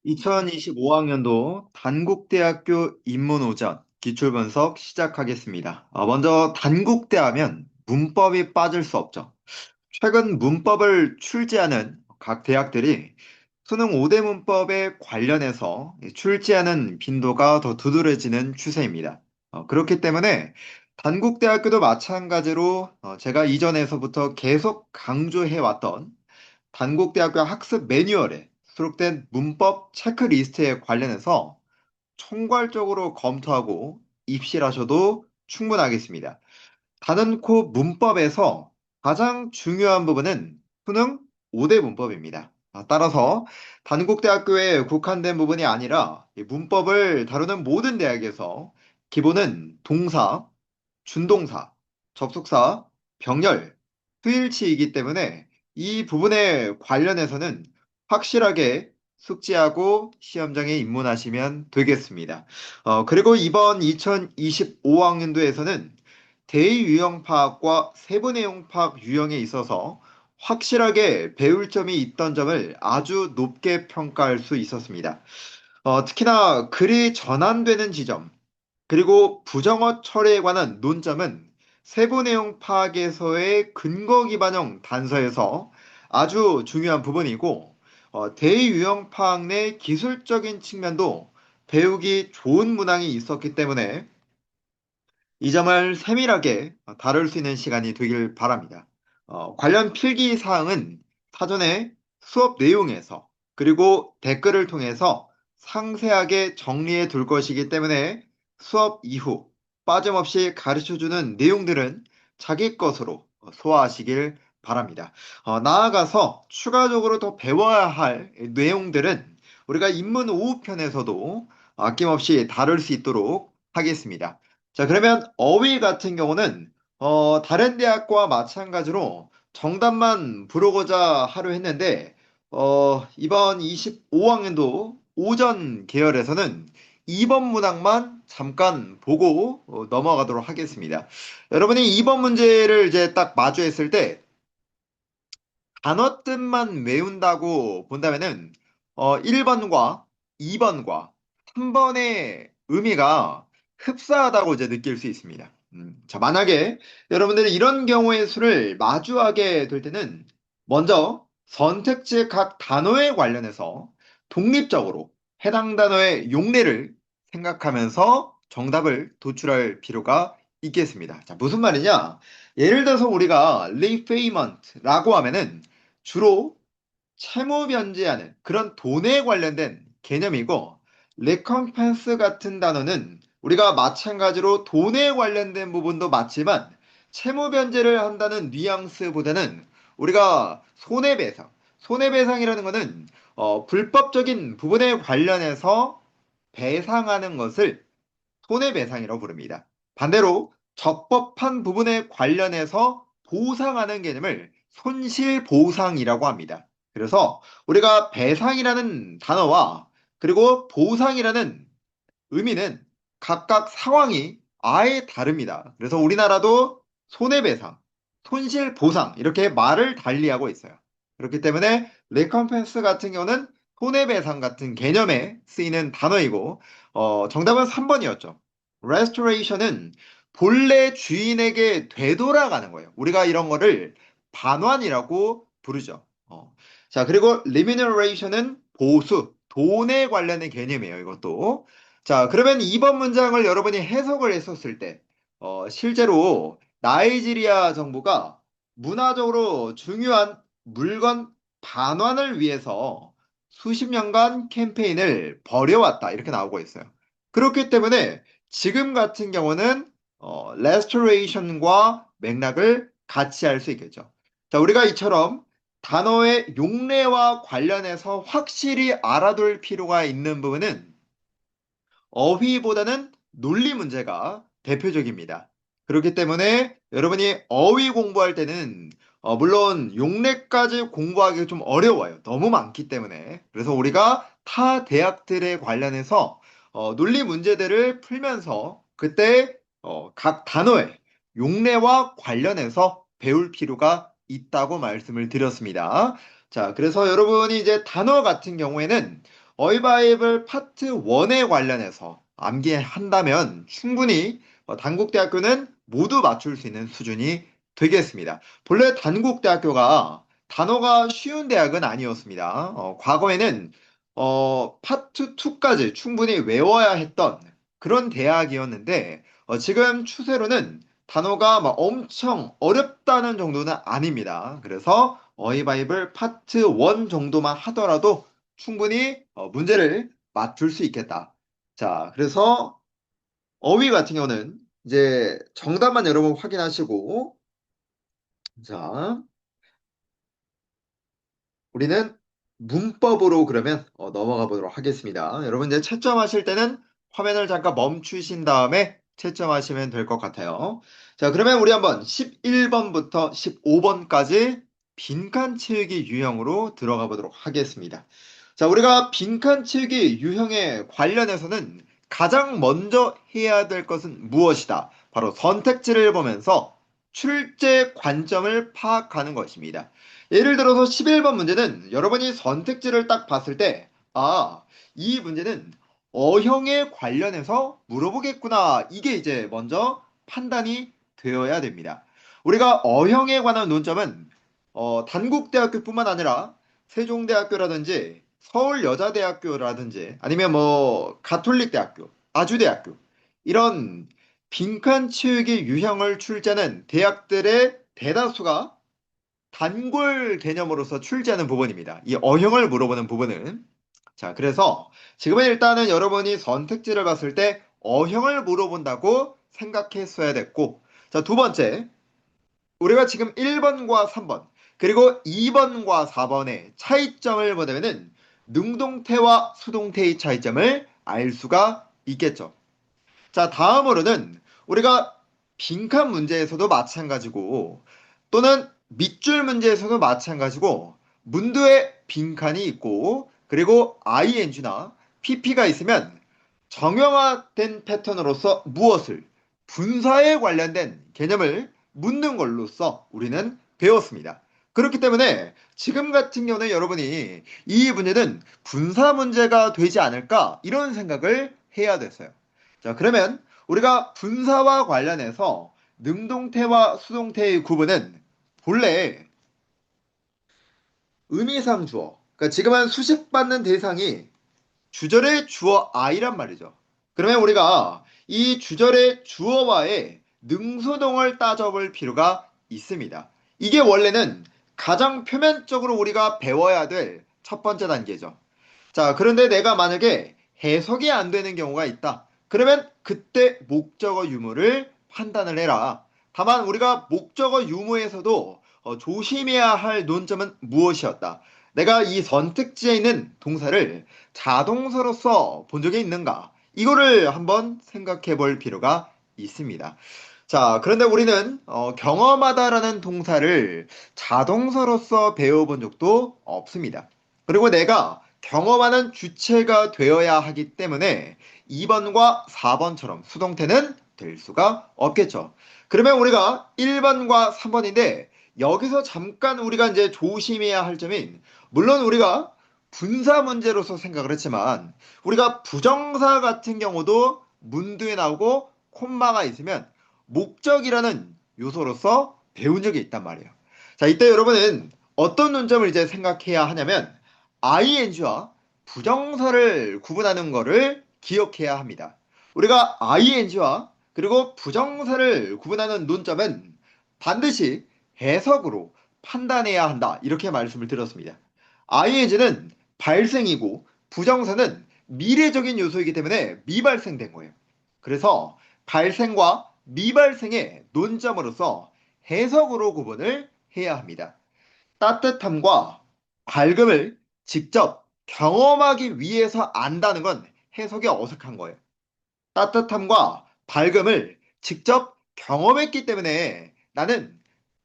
2025학년도 단국대학교 입문오전 기출분석 시작하겠습니다. 먼저 단국대 하면 문법이 빠질 수 없죠. 최근 문법을 출제하는 각 대학들이 수능 5대 문법에 관련해서 출제하는 빈도가 더 두드러지는 추세입니다. 그렇기 때문에 단국대학교도 마찬가지로 제가 이전에서부터 계속 강조해왔던 단국대학교 학습 매뉴얼에 수록된 문법 체크리스트에 관련해서 총괄적으로 검토하고 입실하셔도 충분하겠습니다. 단언코 문법에서 가장 중요한 부분은 수능 5대 문법입니다. 따라서 단국대학교에 국한된 부분이 아니라 이 문법을 다루는 모든 대학에서 기본은 동사, 준동사, 접속사, 병렬, 수일치이기 때문에 이 부분에 관련해서는 확실하게 숙지하고 시험장에 입문하시면 되겠습니다. 그리고 이번 2025학년도에서는 대유형 파악과 세부 내용 파악 유형에 있어서 확실하게 배울 점이 있던 점을 아주 높게 평가할 수 있었습니다. 특히나 글이 전환되는 지점, 그리고 부정어 처리에 관한 논점은 세부 내용 파악에서의 근거 기반형 단서에서 아주 중요한 부분이고, 대유형 파악 내 기술적인 측면도 배우기 좋은 문항이 있었기 때문에 이 점을 세밀하게 다룰 수 있는 시간이 되길 바랍니다. 관련 필기 사항은 사전에 수업 내용에서 그리고 댓글을 통해서 상세하게 정리해 둘 것이기 때문에 수업 이후 빠짐없이 가르쳐주는 내용들은 자기 것으로 소화하시길 바랍니다. 나아가서 추가적으로 더 배워야 할 내용들은 우리가 입문 5편에서도 아낌없이 다룰 수 있도록 하겠습니다. 자, 그러면 어휘 같은 경우는 다른 대학과 마찬가지로 정답만 부르고자 하려 했는데 이번 25학년도 오전 계열에서는 2번 문항만 잠깐 보고 넘어가도록 하겠습니다. 여러분이 2번 문제를 이제 딱 마주했을 때 단어 뜻만 외운다고 본다면은 1번과 2번과 3번의 의미가 흡사하다고 이제 느낄 수 있습니다. 자, 만약에 여러분들이 이런 경우의 수를 마주하게 될 때는 먼저 선택지의 각 단어에 관련해서 독립적으로 해당 단어의 용례를 생각하면서 정답을 도출할 필요가 있겠습니다. 자, 무슨 말이냐? 예를 들어서 우리가 repayement라고 하면은 주로 채무 변제하는 그런 돈에 관련된 개념이고 recompense 같은 단어는 우리가 마찬가지로 돈에 관련된 부분도 맞지만 채무 변제를 한다는 뉘앙스보다는 우리가 손해배상이라는 것은 불법적인 부분에 관련해서 배상하는 것을 손해배상이라고 부릅니다. 반대로 적법한 부분에 관련해서 보상하는 개념을 손실보상이라고 합니다. 그래서 우리가 배상이라는 단어와 그리고 보상이라는 의미는 각각 상황이 아예 다릅니다. 그래서 우리나라도 손해배상, 손실보상 이렇게 말을 달리하고 있어요. 그렇기 때문에 레컴펜스 같은 경우는 손해배상 같은 개념에 쓰이는 단어이고 정답은 3번이었죠. restoration은 본래 주인에게 되돌아가는 거예요. 우리가 이런 거를 반환이라고 부르죠. 자, 그리고 remuneration은 보수, 돈에 관련된 개념이에요. 이것도. 자, 그러면 이번 문장을 여러분이 해석을 했었을 때, 실제로 나이지리아 정부가 문화적으로 중요한 물건 반환을 위해서 수십 년간 캠페인을 벌여왔다. 이렇게 나오고 있어요. 그렇기 때문에 지금 같은 경우는 restoration과 맥락을 같이 할 수 있겠죠. 자, 우리가 이처럼 단어의 용례와 관련해서 확실히 알아둘 필요가 있는 부분은 어휘보다는 논리 문제가 대표적입니다. 그렇기 때문에 여러분이 어휘 공부할 때는 물론 용례까지 공부하기 좀 어려워요. 너무 많기 때문에. 그래서 우리가 타 대학들에 관련해서 논리 문제들을 풀면서 그때 각 단어의 용례와 관련해서 배울 필요가 있다고 말씀을 드렸습니다. 자, 그래서 여러분이 이제 단어 같은 경우에는 어휘바이블 파트 1에 관련해서 암기한다면 충분히 단국대학교는 모두 맞출 수 있는 수준이 되겠습니다. 본래 단국대학교가 단어가 쉬운 대학은 아니었습니다. 과거에는 파트 2까지 충분히 외워야 했던 그런 대학이었는데 지금 추세로는 단어가 막 엄청 어렵다는 정도는 아닙니다. 그래서 어휘바이블 파트 1 정도만 하더라도 충분히 문제를 맞출 수 있겠다. 자, 그래서 어휘 같은 경우는 이제 정답만 여러분 확인하시고, 자, 우리는 문법으로 그러면 넘어가 보도록 하겠습니다. 여러분 이제 채점하실 때는 화면을 잠깐 멈추신 다음에 채점하시면 될 것 같아요. 자, 그러면 우리 한번 11번부터 15번까지 빈칸 채우기 유형으로 들어가 보도록 하겠습니다. 자, 우리가 빈칸 채우기 유형에 관련해서는 가장 먼저 해야 될 것은 무엇이다? 바로 선택지를 보면서 출제 관점을 파악하는 것입니다. 예를 들어서 11번 문제는 여러분이 선택지를 딱 봤을 때, 아, 이 문제는 어형에 관련해서 물어보겠구나. 이게 이제 먼저 판단이 되어야 됩니다. 우리가 어형에 관한 논점은 단국대학교뿐만 아니라 세종대학교라든지 서울여자대학교라든지 아니면 뭐 가톨릭대학교, 아주대학교 이런 빈칸 채우기 유형을 출제하는 대학들의 대다수가 단골 개념으로서 출제하는 부분입니다. 이 어형을 물어보는 부분은. 자, 그래서 지금은 일단은 여러분이 선택지를 봤을 때 어형을 물어본다고 생각했어야 됐고, 자, 두 번째, 우리가 지금 1번과 3번, 그리고 2번과 4번의 차이점을 보자면은 능동태와 수동태의 차이점을 알 수가 있겠죠. 자, 다음으로는 우리가 빈칸 문제에서도 마찬가지고 또는 밑줄 문제에서도 마찬가지고 문두에 빈칸이 있고 그리고 ing나 pp가 있으면 정형화된 패턴으로서 무엇을 분사에 관련된 개념을 묻는 걸로써 우리는 배웠습니다. 그렇기 때문에 지금 같은 경우는 여러분이 이 문제는 분사 문제가 되지 않을까 이런 생각을 해야 됐어요. 자, 그러면 우리가 분사와 관련해서 능동태와 수동태의 구분은 본래 의미상 주어, 그러니까 지금은 수식받는 대상이 주절의 주어 I란 말이죠. 그러면 우리가 이 주절의 주어와의 능수동을 따져볼 필요가 있습니다. 이게 원래는 가장 표면적으로 우리가 배워야 될 첫 번째 단계죠. 자, 그런데 내가 만약에 해석이 안 되는 경우가 있다. 그러면 그때 목적어 유무를 판단을 해라. 다만 우리가 목적어 유무에서도 조심해야 할 논점은 무엇이었다. 내가 이 선택지에 있는 동사를 자동사로서 본 적이 있는가? 이거를 한번 생각해 볼 필요가 있습니다. 자, 그런데 우리는 경험하다라는 동사를 자동사로서 배워본 적도 없습니다. 그리고 내가 경험하는 주체가 되어야 하기 때문에 2번과 4번처럼 수동태는 될 수가 없겠죠. 그러면 우리가 1번과 3번인데 여기서 잠깐 우리가 이제 조심해야 할 점인 물론 우리가 분사 문제로서 생각을 했지만 우리가 부정사 같은 경우도 문두에 나오고 콤마가 있으면 목적이라는 요소로서 배운 적이 있단 말이에요. 자, 이때 여러분은 어떤 논점을 이제 생각해야 하냐면 ing와 부정사를 구분하는 것을 기억해야 합니다. 우리가 ing와 그리고 부정사를 구분하는 논점은 반드시 해석으로 판단해야 한다. 이렇게 말씀을 드렸습니다. ing는 발생이고 부정사는 미래적인 요소이기 때문에 미발생된 거예요. 그래서 발생과 미발생의 논점으로서 해석으로 구분을 해야 합니다. 따뜻함과 밝음을 직접 경험하기 위해서 안다는 건 해석이 어색한 거예요. 따뜻함과 밝음을 직접 경험했기 때문에 나는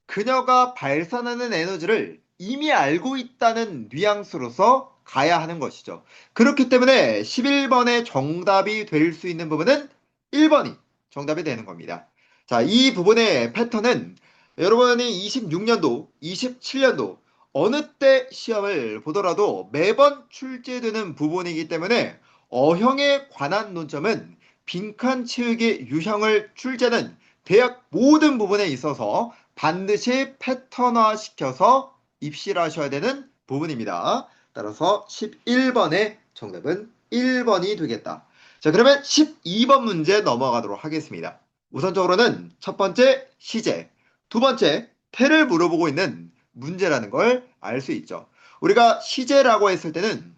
그녀가 발산하는 에너지를 이미 알고 있다는 뉘앙스로서 가야 하는 것이죠. 그렇기 때문에 11번의 정답이 될 수 있는 부분은 1번이 정답이 되는 겁니다. 자, 이 부분의 패턴은 여러분이 26년도, 27년도 어느 때 시험을 보더라도 매번 출제되는 부분이기 때문에 어형에 관한 논점은 빈칸 채우기 유형을 출제하는 대학 모든 부분에 있어서 반드시 패턴화 시켜서 입시를 하셔야 되는 부분입니다. 따라서 11번의 정답은 1번이 되겠다. 자, 그러면 12번 문제 넘어가도록 하겠습니다. 우선적으로는 첫 번째 시제, 두 번째 태를 물어보고 있는 문제라는 걸 알 수 있죠. 우리가 시제라고 했을 때는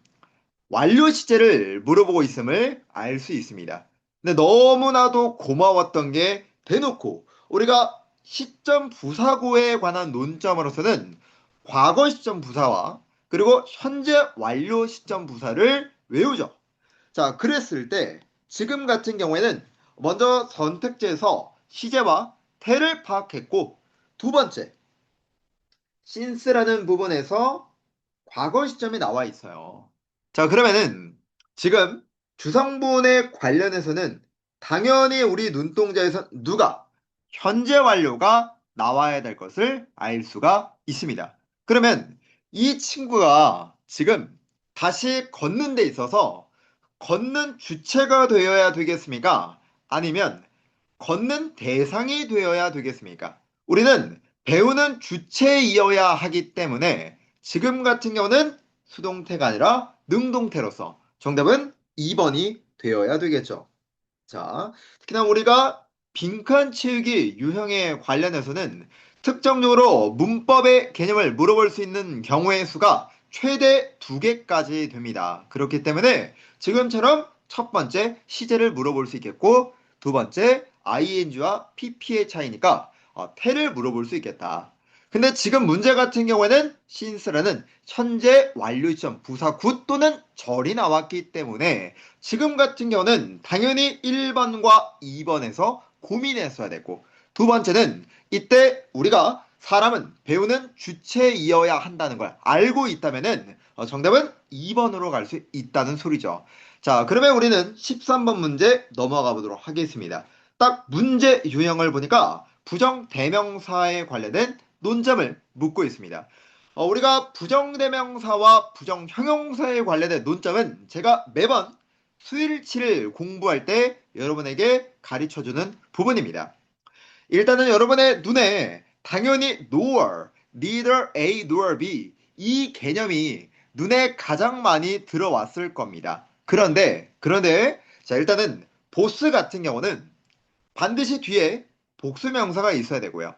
완료 시제를 물어보고 있음을 알 수 있습니다. 근데 너무나도 고마웠던 게 대놓고 우리가 시점 부사구에 관한 논점으로서는 과거 시점 부사와 그리고 현재 완료 시점 부사를 외우죠. 자, 그랬을 때 지금 같은 경우에는 먼저 선택지에서 시제와 태를 파악했고 두 번째 since라는 부분에서 과거 시점이 나와 있어요. 자, 그러면은 지금 주성분에 관련해서는 당연히 우리 눈동자에서 누가 현재 완료가 나와야 될 것을 알 수가 있습니다. 그러면 이 친구가 지금 다시 걷는 데 있어서 걷는 주체가 되어야 되겠습니까? 아니면 걷는 대상이 되어야 되겠습니까? 우리는 배우는 주체이어야 하기 때문에 지금 같은 경우는 수동태가 아니라 능동태로서 정답은 2번이 되어야 되겠죠. 자, 특히나 우리가 빈칸 채우기 유형에 관련해서는 특정적으로 문법의 개념을 물어볼 수 있는 경우의 수가 최대 2개까지 됩니다. 그렇기 때문에 지금처럼 첫 번째 시제를 물어볼 수 있겠고 두 번째 ing와 pp의 차이니까 태를 물어볼 수 있겠다. 근데 지금 문제 같은 경우에는 since라는 현재 완료 시점 부사 굿 또는 절이 나왔기 때문에 지금 같은 경우는 당연히 1번과 2번에서 고민했어야 됐고 두 번째는 이때 우리가 사람은 배우는 주체이어야 한다는 걸 알고 있다면은 정답은 2번으로 갈 수 있다는 소리죠. 자, 그러면 우리는 13번 문제 넘어가 보도록 하겠습니다. 딱 문제 유형을 보니까 부정대명사에 관련된 논점을 묻고 있습니다. 우리가 부정대명사와 부정형용사에 관련된 논점은 제가 매번 수일치를 공부할 때 여러분에게 가르쳐주는 부분입니다. 일단은 여러분의 눈에 당연히 nor, neither A nor B 이 개념이 눈에 가장 많이 들어왔을 겁니다. 그런데 자 일단은 보스 같은 경우는 반드시 뒤에 복수명사가 있어야 되고요.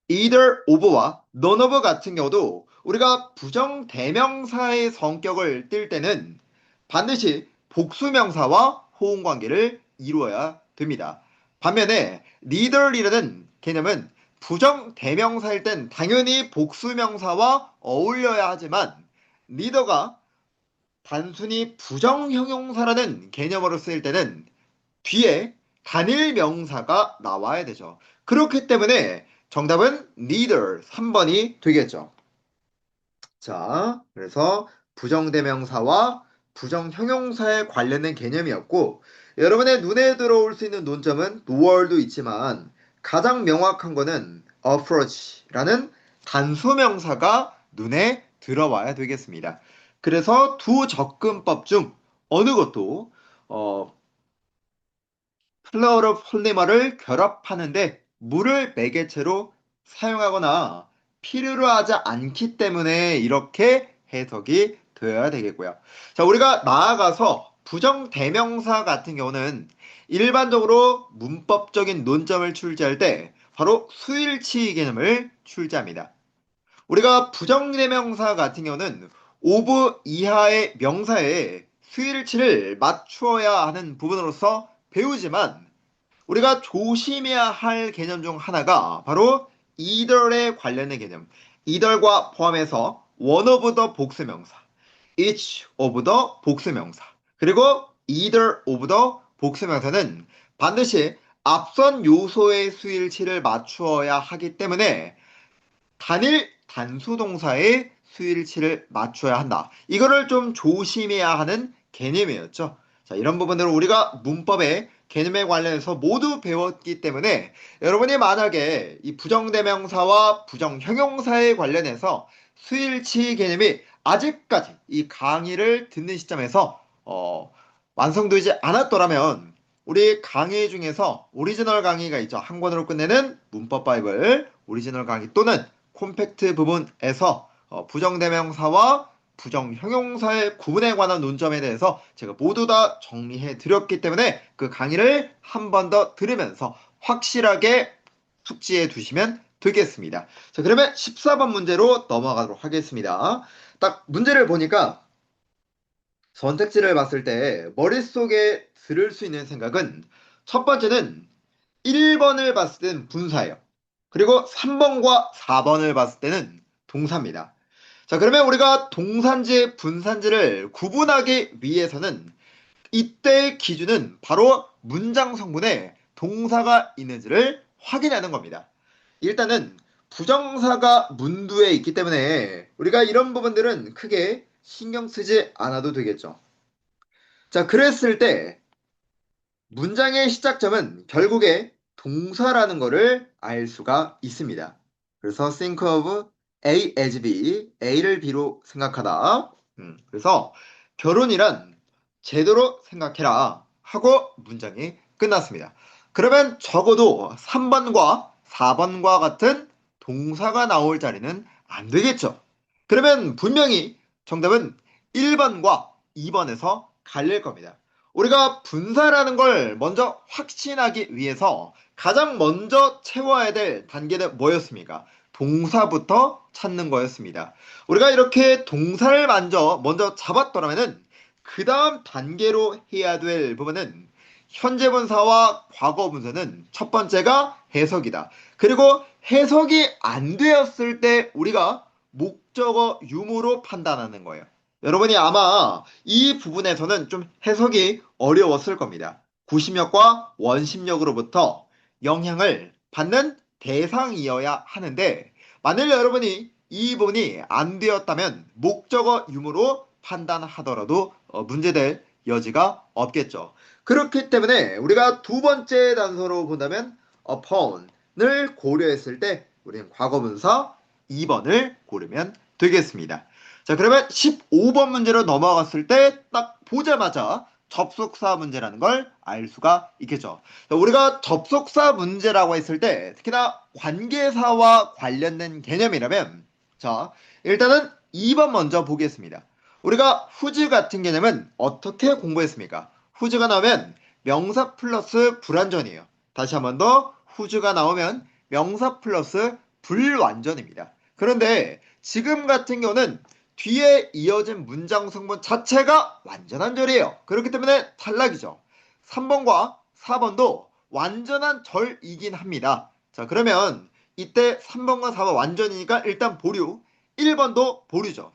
either of와 none of 같은 경우도 우리가 부정대명사의 성격을 띌 때는 반드시 복수명사와 호응관계를 이루어야 됩니다. 반면에 neither이라는 개념은 부정대명사일 땐 당연히 복수명사와 어울려야 하지만 neither가 단순히 부정형용사라는 개념으로 쓰일 때는 뒤에 단일 명사가 나와야 되죠. 그렇기 때문에 정답은 neither 3번이 되겠죠. 자, 그래서 부정대명사와 부정형용사에 관련된 개념이었고 여러분의 눈에 들어올 수 있는 논점은 nor도 있지만 가장 명확한 거는 approach라는 단수명사가 눈에 들어와야 되겠습니다. 그래서 두 접근법 중 어느 것도 플러럴 폴리머를 결합하는데 물을 매개체로 사용하거나 필요로 하지 않기 때문에 이렇게 해석이 되어야 되겠고요. 자, 우리가 나아가서 부정대명사 같은 경우는 일반적으로 문법적인 논점을 출제할 때 바로 수일치 개념을 출제합니다. 우리가 부정대명사 같은 경우는 of 이하의 명사에 수일치를 맞추어야 하는 부분으로서 배우지만 우리가 조심해야 할 개념 중 하나가 바로 either에 관련된 개념. either과 포함해서 one of the 복수명사, each of the 복수명사, 그리고 either of the 복수명사는 반드시 앞선 요소의 수일치를 맞추어야 하기 때문에 단일 단수동사의 수일치를 맞춰야 한다. 이거를 좀 조심해야 하는 개념이었죠. 자, 이런 부분들을 우리가 문법의 개념에 관련해서 모두 배웠기 때문에 여러분이 만약에 이 부정대명사와 부정형용사에 관련해서 수일치 개념이 아직까지 이 강의를 듣는 시점에서 완성되지 않았더라면 우리 강의 중에서 오리지널 강의가 있죠. 한 권으로 끝내는 문법 바이블 오리지널 강의 또는 콤팩트 부분에서 부정대명사와 부정형용사의 구분에 관한 논점에 대해서 제가 모두 다 정리해 드렸기 때문에 그 강의를 한 번 더 들으면서 확실하게 숙지해 두시면 되겠습니다. 자, 그러면 14번 문제로 넘어가도록 하겠습니다. 딱 문제를 보니까 선택지를 봤을 때 머릿속에 들을 수 있는 생각은 첫 번째는 1번을 봤을 때는 분사예요. 그리고 3번과 4번을 봤을 때는 동사입니다. 자, 그러면 우리가 동사인지 분사인지를 구분하기 위해서는 이때의 기준은 바로 문장 성분에 동사가 있는지를 확인하는 겁니다. 일단은 부정사가 문두에 있기 때문에 우리가 이런 부분들은 크게 신경 쓰지 않아도 되겠죠. 자, 그랬을 때 문장의 시작점은 결국에 동사라는 거를 알 수가 있습니다. 그래서 think of A as B, A를 B로 생각하다. 그래서 결혼이란 제대로 생각해라 하고 문장이 끝났습니다. 그러면 적어도 3번과 4번과 같은 동사가 나올 자리는 안 되겠죠. 그러면 분명히 정답은 1번과 2번에서 갈릴 겁니다. 우리가 분사라는 걸 먼저 확신하기 위해서 가장 먼저 채워야 될 단계는 뭐였습니까? 동사부터 찾는 거였습니다. 우리가 이렇게 동사를 먼저 잡았더라면은 그 다음 단계로 해야 될 부분은 현재 분사와 과거 분사는 첫 번째가 해석이다. 그리고 해석이 안 되었을 때 우리가 목적어 유무로 판단하는 거예요. 여러분이 아마 이 부분에서는 좀 해석이 어려웠을 겁니다. 구심력과 원심력으로부터 영향을 받는 대상이어야 하는데 만일 여러분이 이 부분이 안 되었다면 목적어 유무로 판단하더라도 문제될 여지가 없겠죠. 그렇기 때문에 우리가 두 번째 단서로 본다면 upon을 고려했을 때 우리는 과거분사 2번을 고르면 되겠습니다. 자, 그러면 15번 문제로 넘어갔을 때 딱 보자마자 접속사 문제라는 걸 알 수가 있겠죠. 자, 우리가 접속사 문제라고 했을 때 특히나 관계사와 관련된 개념이라면 자, 일단은 2번 먼저 보겠습니다. 우리가 whose 같은 개념은 어떻게 공부했습니까? whose가 나오면 명사 플러스 불완전이에요. 다시 한 번 더 whose가 나오면 명사 플러스 불완전입니다. 그런데 지금 같은 경우는 뒤에 이어진 문장 성분 자체가 완전한 절이에요. 그렇기 때문에 탈락이죠. 3번과 4번도 완전한 절이긴 합니다. 자, 그러면 이때 3번과 4번 완전이니까 일단 보류, 1번도 보류죠.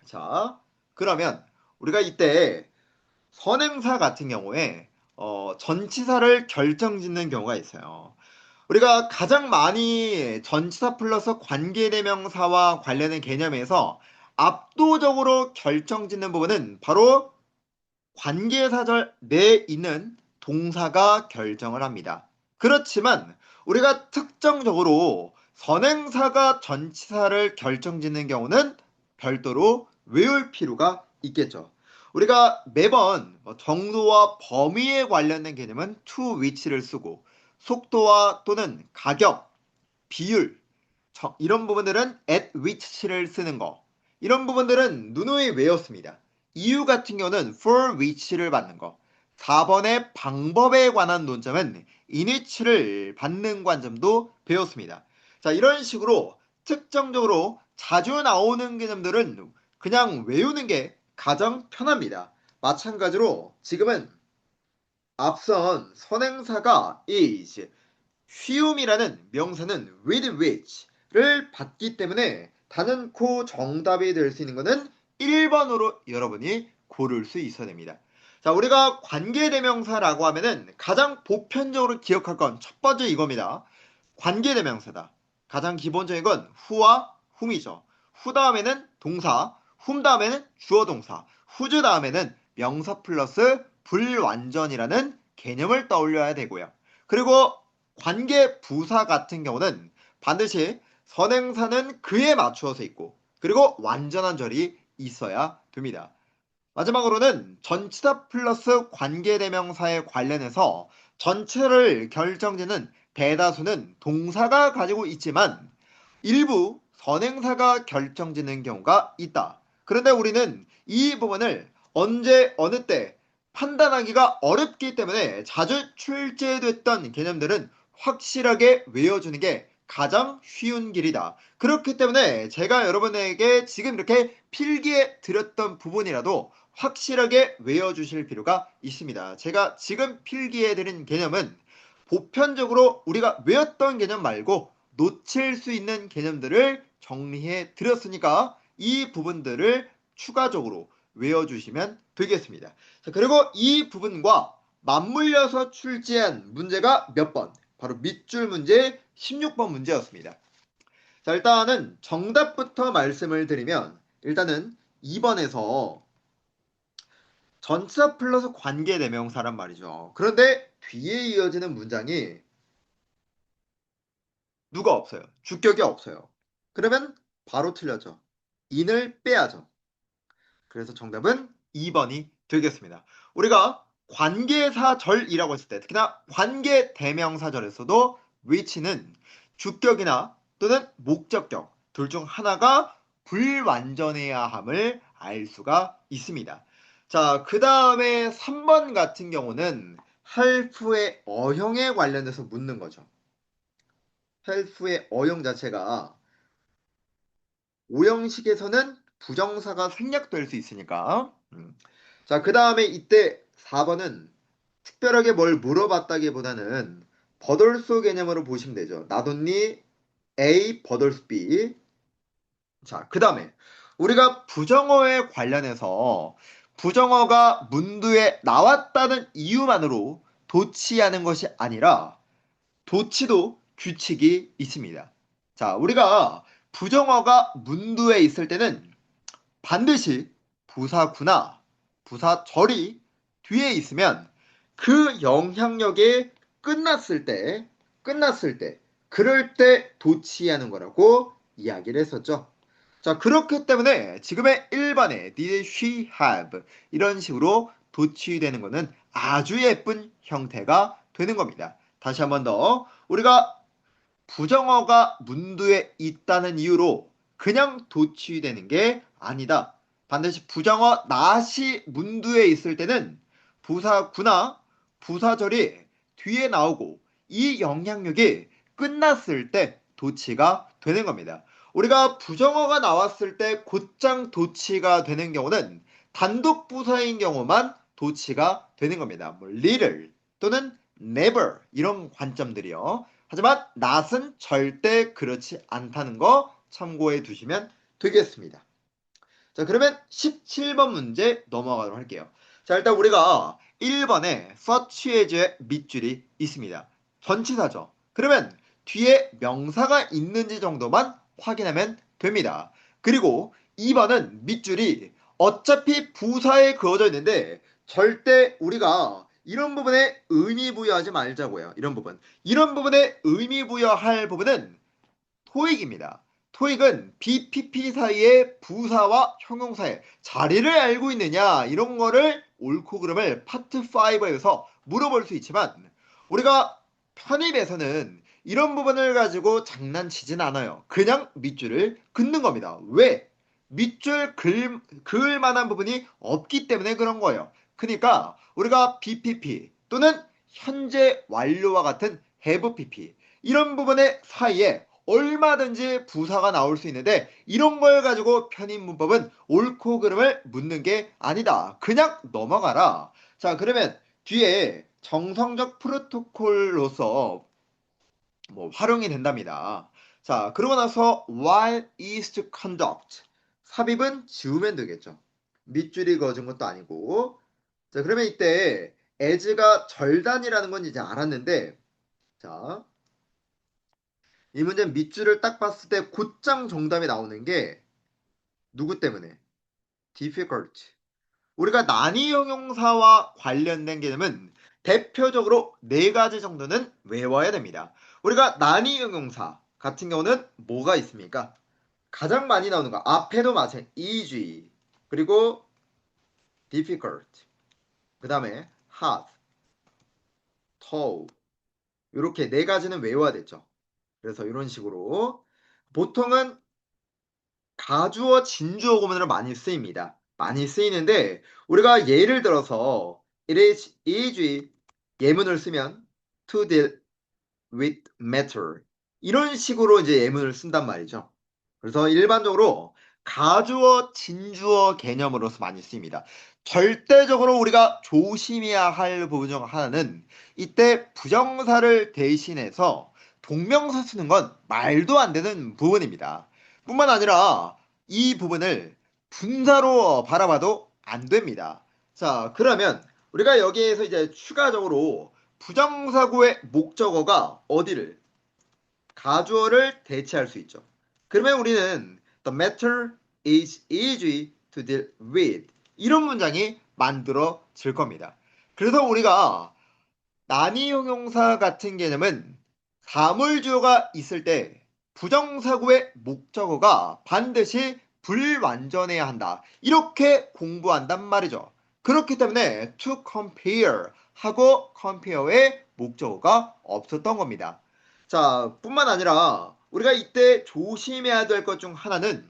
자, 그러면 우리가 이때 선행사 같은 경우에 전치사를 결정짓는 경우가 있어요. 우리가 가장 많이 전치사 플러스 관계대명사와 관련된 개념에서 압도적으로 결정짓는 부분은 바로 관계사절 내에 있는 동사가 결정을 합니다. 그렇지만 우리가 특정적으로 선행사가 전치사를 결정짓는 경우는 별도로 외울 필요가 있겠죠. 우리가 매번 정도와 범위에 관련된 개념은 to which를 쓰고 속도와 또는 가격, 비율 이런 부분들은 at which를 쓰는 거 이런 부분들은 누누이 외웠습니다. 이유 같은 경우는 for which를 받는 거 4번의 방법에 관한 논점은 in which를 받는 관점도 배웠습니다. 자, 이런 식으로 특정적으로 자주 나오는 개념들은 그냥 외우는 게 가장 편합니다. 마찬가지로 지금은 앞선 선행사가 is, 쉬움이라는 명사는 with which를 받기 때문에 단연코 정답이 될 수 있는 것은 1번으로 여러분이 고를 수 있어야 됩니다. 자, 우리가 관계대명사라고 하면은 가장 보편적으로 기억할 건 첫 번째 이겁니다. 관계대명사다. 가장 기본적인 건 who와 whom이죠. who 다음에는 동사, whom 다음에는 주어동사, whose 다음에는 명사 플러스 불완전이라는 개념을 떠올려야 되고요. 그리고 관계 부사 같은 경우는 반드시 선행사는 그에 맞추어서 있고 그리고 완전한 절이 있어야 됩니다. 마지막으로는 전치사 플러스 관계대명사에 관련해서 전체를 결정짓는 대다수는 동사가 가지고 있지만 일부 선행사가 결정짓는 경우가 있다. 그런데 우리는 이 부분을 언제 어느 때 판단하기가 어렵기 때문에 자주 출제됐던 개념들은 확실하게 외워주는 게 가장 쉬운 길이다. 그렇기 때문에 제가 여러분에게 지금 이렇게 필기에 드렸던 부분이라도 확실하게 외워주실 필요가 있습니다. 제가 지금 필기해 드린 개념은 보편적으로 우리가 외웠던 개념 말고 놓칠 수 있는 개념들을 정리해 드렸으니까 이 부분들을 추가적으로 외워주시면 되겠습니다. 자, 그리고 이 부분과 맞물려서 출제한 문제가 몇 번? 바로 밑줄 문제 16번 문제였습니다. 자, 일단은 정답부터 말씀을 드리면 일단은 2번에서 전치사 플러스 관계대명사란 말이죠. 그런데 뒤에 이어지는 문장이 누가 없어요. 주격이 없어요. 그러면 바로 틀렸죠. in을 빼야죠. 그래서 정답은 2번이 되겠습니다. 우리가 관계사절이라고 했을 때 특히나 관계대명사절에서도 which는 주격이나 또는 목적격 둘 중 하나가 불완전해야 함을 알 수가 있습니다. 자, 그 다음에 3번 같은 경우는 help의 어형에 관련해서 묻는 거죠. help의 어형 자체가 오형식에서는 부정사가 생략될 수 있으니까. 자, 그 다음에 이때 4번은 특별하게 뭘 물어봤다기보다는 버덜소 개념으로 보시면 되죠. not only A, but also B. 자, 그 다음에 우리가 부정어에 관련해서 부정어가 문두에 나왔다는 이유만으로 도치하는 것이 아니라 도치도 규칙이 있습니다. 자, 우리가 부정어가 문두에 있을 때는 반드시 부사구나, 부사절이 뒤에 있으면 그 영향력이 끝났을 때, 그럴 때 도치하는 거라고 이야기를 했었죠. 자, 그렇기 때문에 지금의 1번에 did she have 이런 식으로 도치되는 것은 아주 예쁜 형태가 되는 겁니다. 다시 한번 더 우리가 부정어가 문두에 있다는 이유로 그냥 도치되는 게 아니다. 반드시 부정어 not이 문두에 있을 때는 부사구나 부사절이 뒤에 나오고 이 영향력이 끝났을 때 도치가 되는 겁니다. 우리가 부정어가 나왔을 때 곧장 도치가 되는 경우는 단독 부사인 경우만 도치가 되는 겁니다. 뭐 little 또는 never 이런 관점들이요. 하지만 not은 절대 그렇지 않다는 거 참고해 두시면 되겠습니다. 자, 그러면 17번 문제 넘어가도록 할게요. 자, 일단 우리가 1번에 such as의 밑줄이 있습니다. 전치사죠. 그러면 뒤에 명사가 있는지 정도만 확인하면 됩니다. 그리고 2번은 밑줄이 어차피 부사에 그어져 있는데 절대 우리가 이런 부분에 의미 부여하지 말자고요. 이런 부분. 이런 부분에 의미 부여할 부분은 토익입니다. 토익은 BPP 사이의 부사와 형용사의 자리를 알고 있느냐 이런 거를 옳고 그름을 파트 5에서 물어볼 수 있지만 우리가 편입에서는 이런 부분을 가지고 장난치진 않아요. 그냥 밑줄을 긋는 겁니다. 왜? 밑줄 그을 만한 부분이 없기 때문에 그런 거예요. 그러니까 우리가 BPP 또는 현재 완료와 같은 have PP 이런 부분의 사이에 얼마든지 부사가 나올 수 있는데 이런 걸 가지고 편입 문법은 옳고 그름을 묻는 게 아니다. 그냥 넘어가라. 자, 그러면 뒤에 정성적 프로토콜로서 뭐 활용이 된답니다. 자, 그러고 나서 while is to conduct 삽입은 지우면 되겠죠. 밑줄이 그어진 것도 아니고. 자, 그러면 이때 as가 절단이라는 건 이제 알았는데 자, 이 문제는 밑줄을 딱 봤을 때 곧장 정답이 나오는 게 누구 때문에? difficult. 우리가 난이 형용사와 관련된 개념은 대표적으로 네 가지 정도는 외워야 됩니다. 우리가 난이 형용사, 같은 경우는 뭐가 있습니까? 가장 많이 나오는 거 앞에도 마찬가지 easy 그리고 difficult 그 다음에 hard, tall 이렇게 네 가지는 외워야 되죠. 그래서 이런 식으로 보통은 가주어 진주어 구문으로 많이 쓰입니다. 많이 쓰이는데 우리가 예를 들어서 it is easy 예문을 쓰면 to deal with matter 이런 식으로 이제 예문을 쓴단 말이죠. 그래서 일반적으로 가주어, 진주어 개념으로서 많이 쓰입니다. 절대적으로 우리가 조심해야 할 부분 중 하나는 이때 부정사를 대신해서 동명사 쓰는 건 말도 안 되는 부분입니다. 뿐만 아니라 이 부분을 분사로 바라봐도 안 됩니다. 자, 그러면 우리가 여기에서 이제 추가적으로 부정사구의 목적어가 어디를 가주어를 대체할 수 있죠. 그러면 우리는 the matter is easy to deal with 이런 문장이 만들어질 겁니다. 그래서 우리가 난이 형용사 같은 개념은 사물주어가 있을 때 부정사구의 목적어가 반드시 불완전해야 한다. 이렇게 공부한단 말이죠. 그렇기 때문에 to compare 하고 compare의 목적어가 없었던 겁니다. 자, 뿐만 아니라 우리가 이때 조심해야 될 것 중 하나는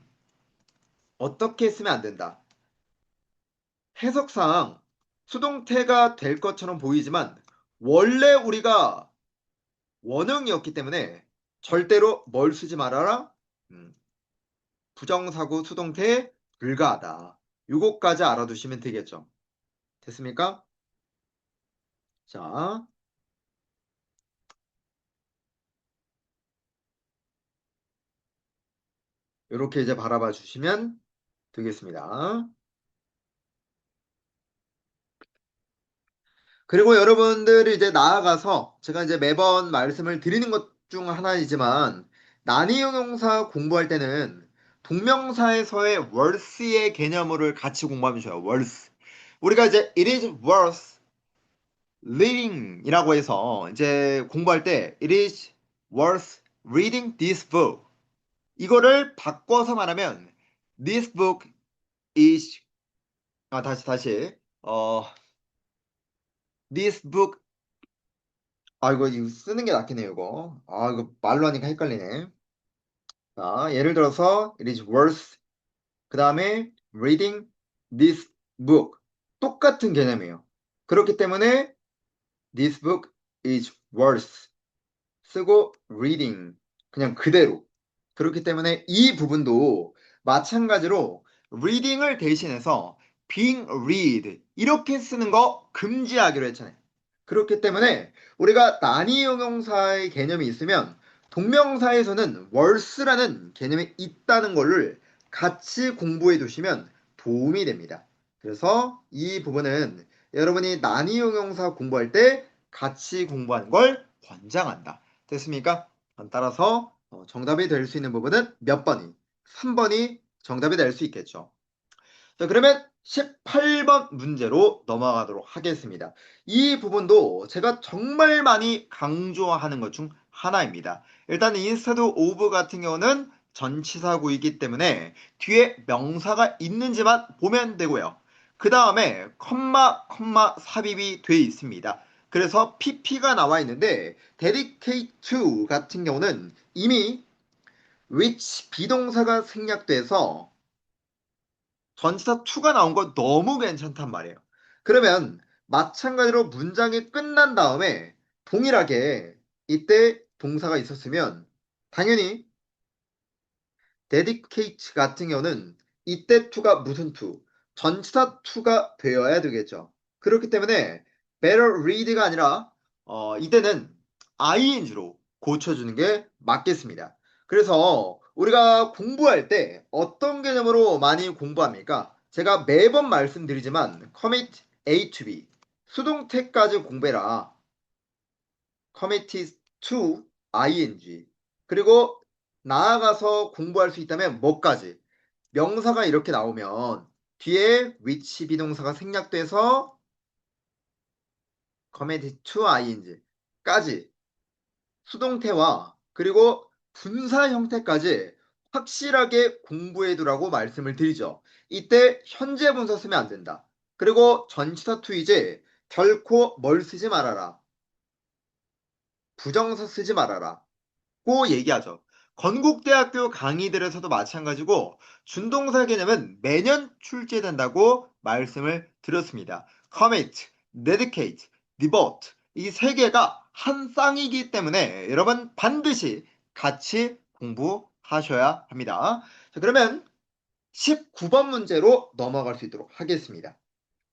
어떻게 쓰면 안 된다. 해석상 수동태가 될 것처럼 보이지만 원래 우리가 원형이었기 때문에 절대로 뭘 쓰지 말아라? 부정사구 수동태 불가하다. 요거까지 알아두시면 되겠죠. 됐습니까? 자, 요렇게 이제 바라봐 주시면 되겠습니다. 그리고 여러분들이 이제 나아가서 제가 이제 매번 말씀을 드리는 것 중 하나이지만 난이형용사 공부할 때는 동명사에서의 worth의 개념을 같이 공부하면 좋아요. worth. 우리가 이제 it is worth living이라고 해서 이제 공부할 때 it is worth reading this book. 이거를 바꿔서 말하면 this book is 다시 this book 이거 쓰는 게 낫겠네요, 이거. 이거 말로 하니까 헷갈리네. 자, 예를 들어서, it is worth, 그 다음에 reading this book. 똑같은 개념이에요. 그렇기 때문에 this book is worth. 쓰고 reading. 그냥 그대로. 그렇기 때문에 이 부분도 마찬가지로 reading을 대신해서 being read. 이렇게 쓰는 거 금지하기로 했잖아요. 그렇기 때문에 우리가 난이 형용사의 개념이 있으면 동명사에서는 worth라는 개념이 있다는 것을 같이 공부해 두시면 도움이 됩니다. 그래서 이 부분은 여러분이 난이 형용사 공부할 때 같이 공부하는 걸 권장한다. 됐습니까? 따라서 정답이 될 수 있는 부분은 몇 번이? 3번이 정답이 될 수 있겠죠. 자, 그러면 18번 문제로 넘어가도록 하겠습니다. 이 부분도 제가 정말 많이 강조하는 것 중 하나입니다. 일단 instead of 같은 경우는 전치사구이기 때문에 뒤에 명사가 있는지만 보면 되고요. 그 다음에 컴마 삽입이 돼 있습니다. 그래서 pp가 나와 있는데 dedicate to 같은 경우는 이미 which 비동사가 생략돼서 전치사 to가 나온 거 너무 괜찮단 말이에요. 그러면 마찬가지로 문장이 끝난 다음에 동일하게 이때 동사가 있었으면 당연히 dedicate 같은 경우는 이때 to가 무슨 to? 전치사 to가 되어야 되겠죠. 그렇기 때문에 better read가 아니라 이때는 ing로 고쳐주는 게 맞겠습니다. 그래서 우리가 공부할 때 어떤 개념으로 많이 공부합니까? 제가 매번 말씀드리지만 commit A to B 수동태까지 공부해라. committed to ing 그리고 나아가서 공부할 수 있다면 뭐까지? 명사가 이렇게 나오면 뒤에 which 비동사가 생략돼서 committed to ing까지 수동태와 그리고 분사 형태까지 확실하게 공부해 두라고 말씀을 드리죠. 이때 현재 분사 쓰면 안 된다. 그리고 전치사 투이제 결코 뭘 쓰지 말아라. 부정사 쓰지 말아라. 고 얘기하죠. 건국대학교 강의들에서도 마찬가지고 준동사 개념은 매년 출제된다고 말씀을 드렸습니다. commit, dedicate, devote 이 세 개가 한 쌍이기 때문에 여러분 반드시 같이 공부하셔야 합니다. 자, 그러면 19번 문제로 넘어갈 수 있도록 하겠습니다.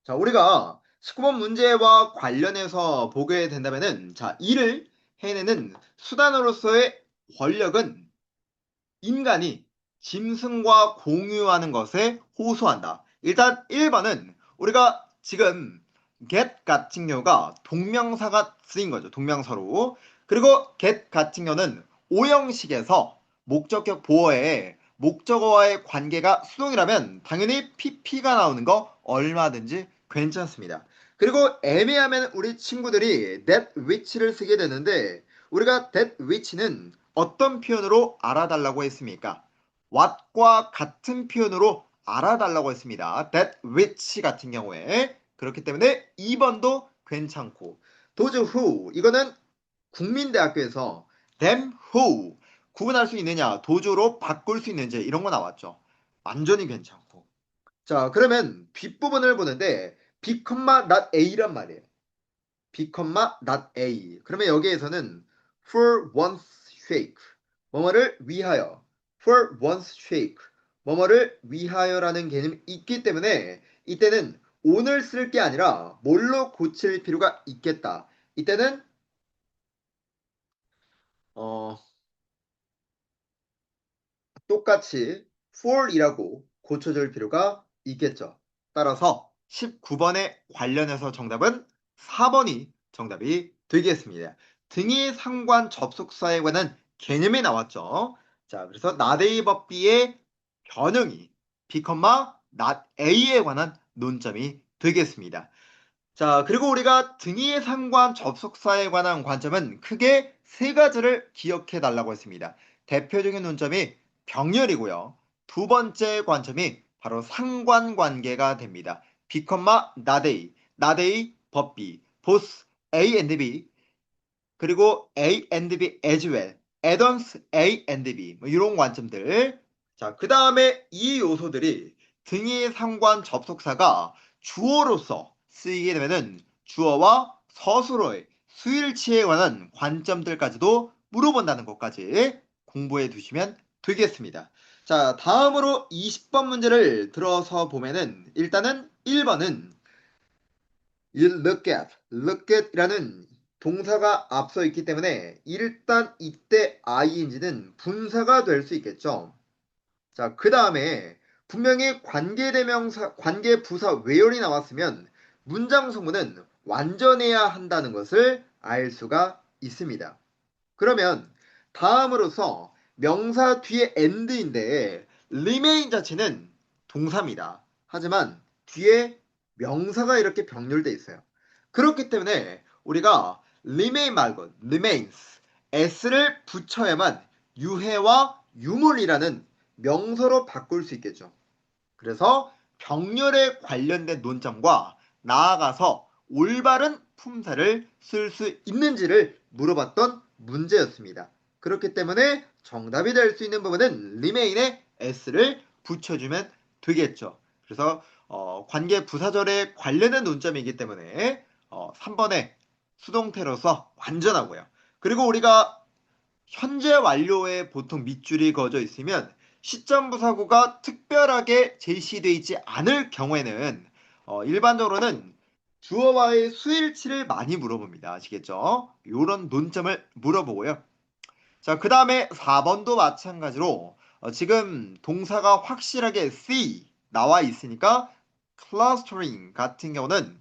자, 우리가 19번 문제와 관련해서 보게 된다면은 자, 이를 해내는 수단으로서의 권력은 인간이 짐승과 공유하는 것에 호소한다. 일단 1번은 우리가 지금 get 같은 경우가 동명사가 쓰인 거죠. 동명사로. 그리고 get 같은 경우는 오형식에서 목적격 보어에 목적어와의 관계가 수동이라면 당연히 PP가 나오는 거 얼마든지 괜찮습니다. 그리고 애매하면 우리 친구들이 that which를 쓰게 되는데 우리가 that which는 어떤 표현으로 알아달라고 했습니까? what과 같은 표현으로 알아달라고 했습니다. that which 같은 경우에 그렇기 때문에 2번도 괜찮고 도즈 who 이거는 국민대학교에서 them who 구분할 수 있느냐 도주로 바꿀 수 있는지 이런 거 나왔죠. 완전히 괜찮고 자 그러면 뒷부분을 보는데 B, not A란 말이에요. B, not A. 그러면 여기에서는 for one's sake, 뭐뭐를 위하여, for one's sake, 뭐뭐를 위하여라는 개념이 있기 때문에 이때는 오늘 쓸 게 아니라 뭘로 고칠 필요가 있겠다. 이때는 어, 똑같이 for이라고 고쳐줄 필요가 있겠죠. 따라서 19번에 관련해서 정답은 4번이 정답이 되겠습니다. 등이 상관 접속사에 관한 개념이 나왔죠. 자, 그래서 not A but B의 변형이 B, not A에 관한 논점이 되겠습니다. 자, 그리고 우리가 등위의 상관 접속사에 관한 관점은 크게 세 가지를 기억해 달라고 했습니다. 대표적인 논점이 병렬이고요. 두 번째 관점이 바로 상관관계가 됩니다. B, not A, not A, but B, both A and B, 그리고 A and B as well, add-ons A and B 뭐 이런 관점들. 자, 그 다음에 이 요소들이 등위 상관 접속사가 주어로서 쓰이게 되면은 주어와 서술어의 수일치에 관한 관점들까지도 물어본다는 것까지 공부해 두시면 되겠습니다. 자, 다음으로 20번 문제를 들어서 보면은 일단은 1번은 look at이라는 동사가 앞서 있기 때문에 일단 이때 ing는 분사가 될 수 있겠죠. 자, 그 다음에 분명히 관계대명사, 관계부사 where이 나왔으면 문장 소문은 완전해야 한다는 것을 알 수가 있습니다. 그러면 다음으로서 명사 뒤에 and인데 remain 자체는 동사입니다. 하지만 뒤에 명사가 이렇게 병렬돼 있어요. 그렇기 때문에 우리가 remain 말고 remains s를 붙여야만 유해와 유물이라는 명사로 바꿀 수 있겠죠. 그래서 병렬에 관련된 논점과 나아가서 올바른 품사를 쓸 수 있는지를 물어봤던 문제였습니다. 그렇기 때문에 정답이 될 수 있는 부분은 remain에 s를 붙여주면 되겠죠. 그래서 관계 부사절에 관련된 논점이기 때문에 3번에 수동태로서 완전하고요. 그리고 우리가 현재 완료에 보통 밑줄이 그어져 있으면 시점부사구가 특별하게 제시되어 있지 않을 경우에는 일반적으로는 주어와의 수일치를 많이 물어봅니다. 아시겠죠? 이런 논점을 물어보고요. 자, 그 다음에 4번도 마찬가지로 지금 동사가 확실하게 C 나와 있으니까 clustering 같은 경우는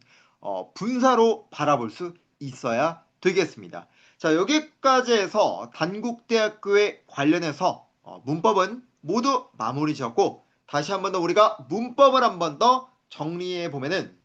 분사로 바라볼 수 있어야 되겠습니다. 자, 여기까지 해서 단국대학교에 관련해서 문법은 모두 마무리 지었고 다시 한 번 더 우리가 문법을 한 번 더 정리해 보면은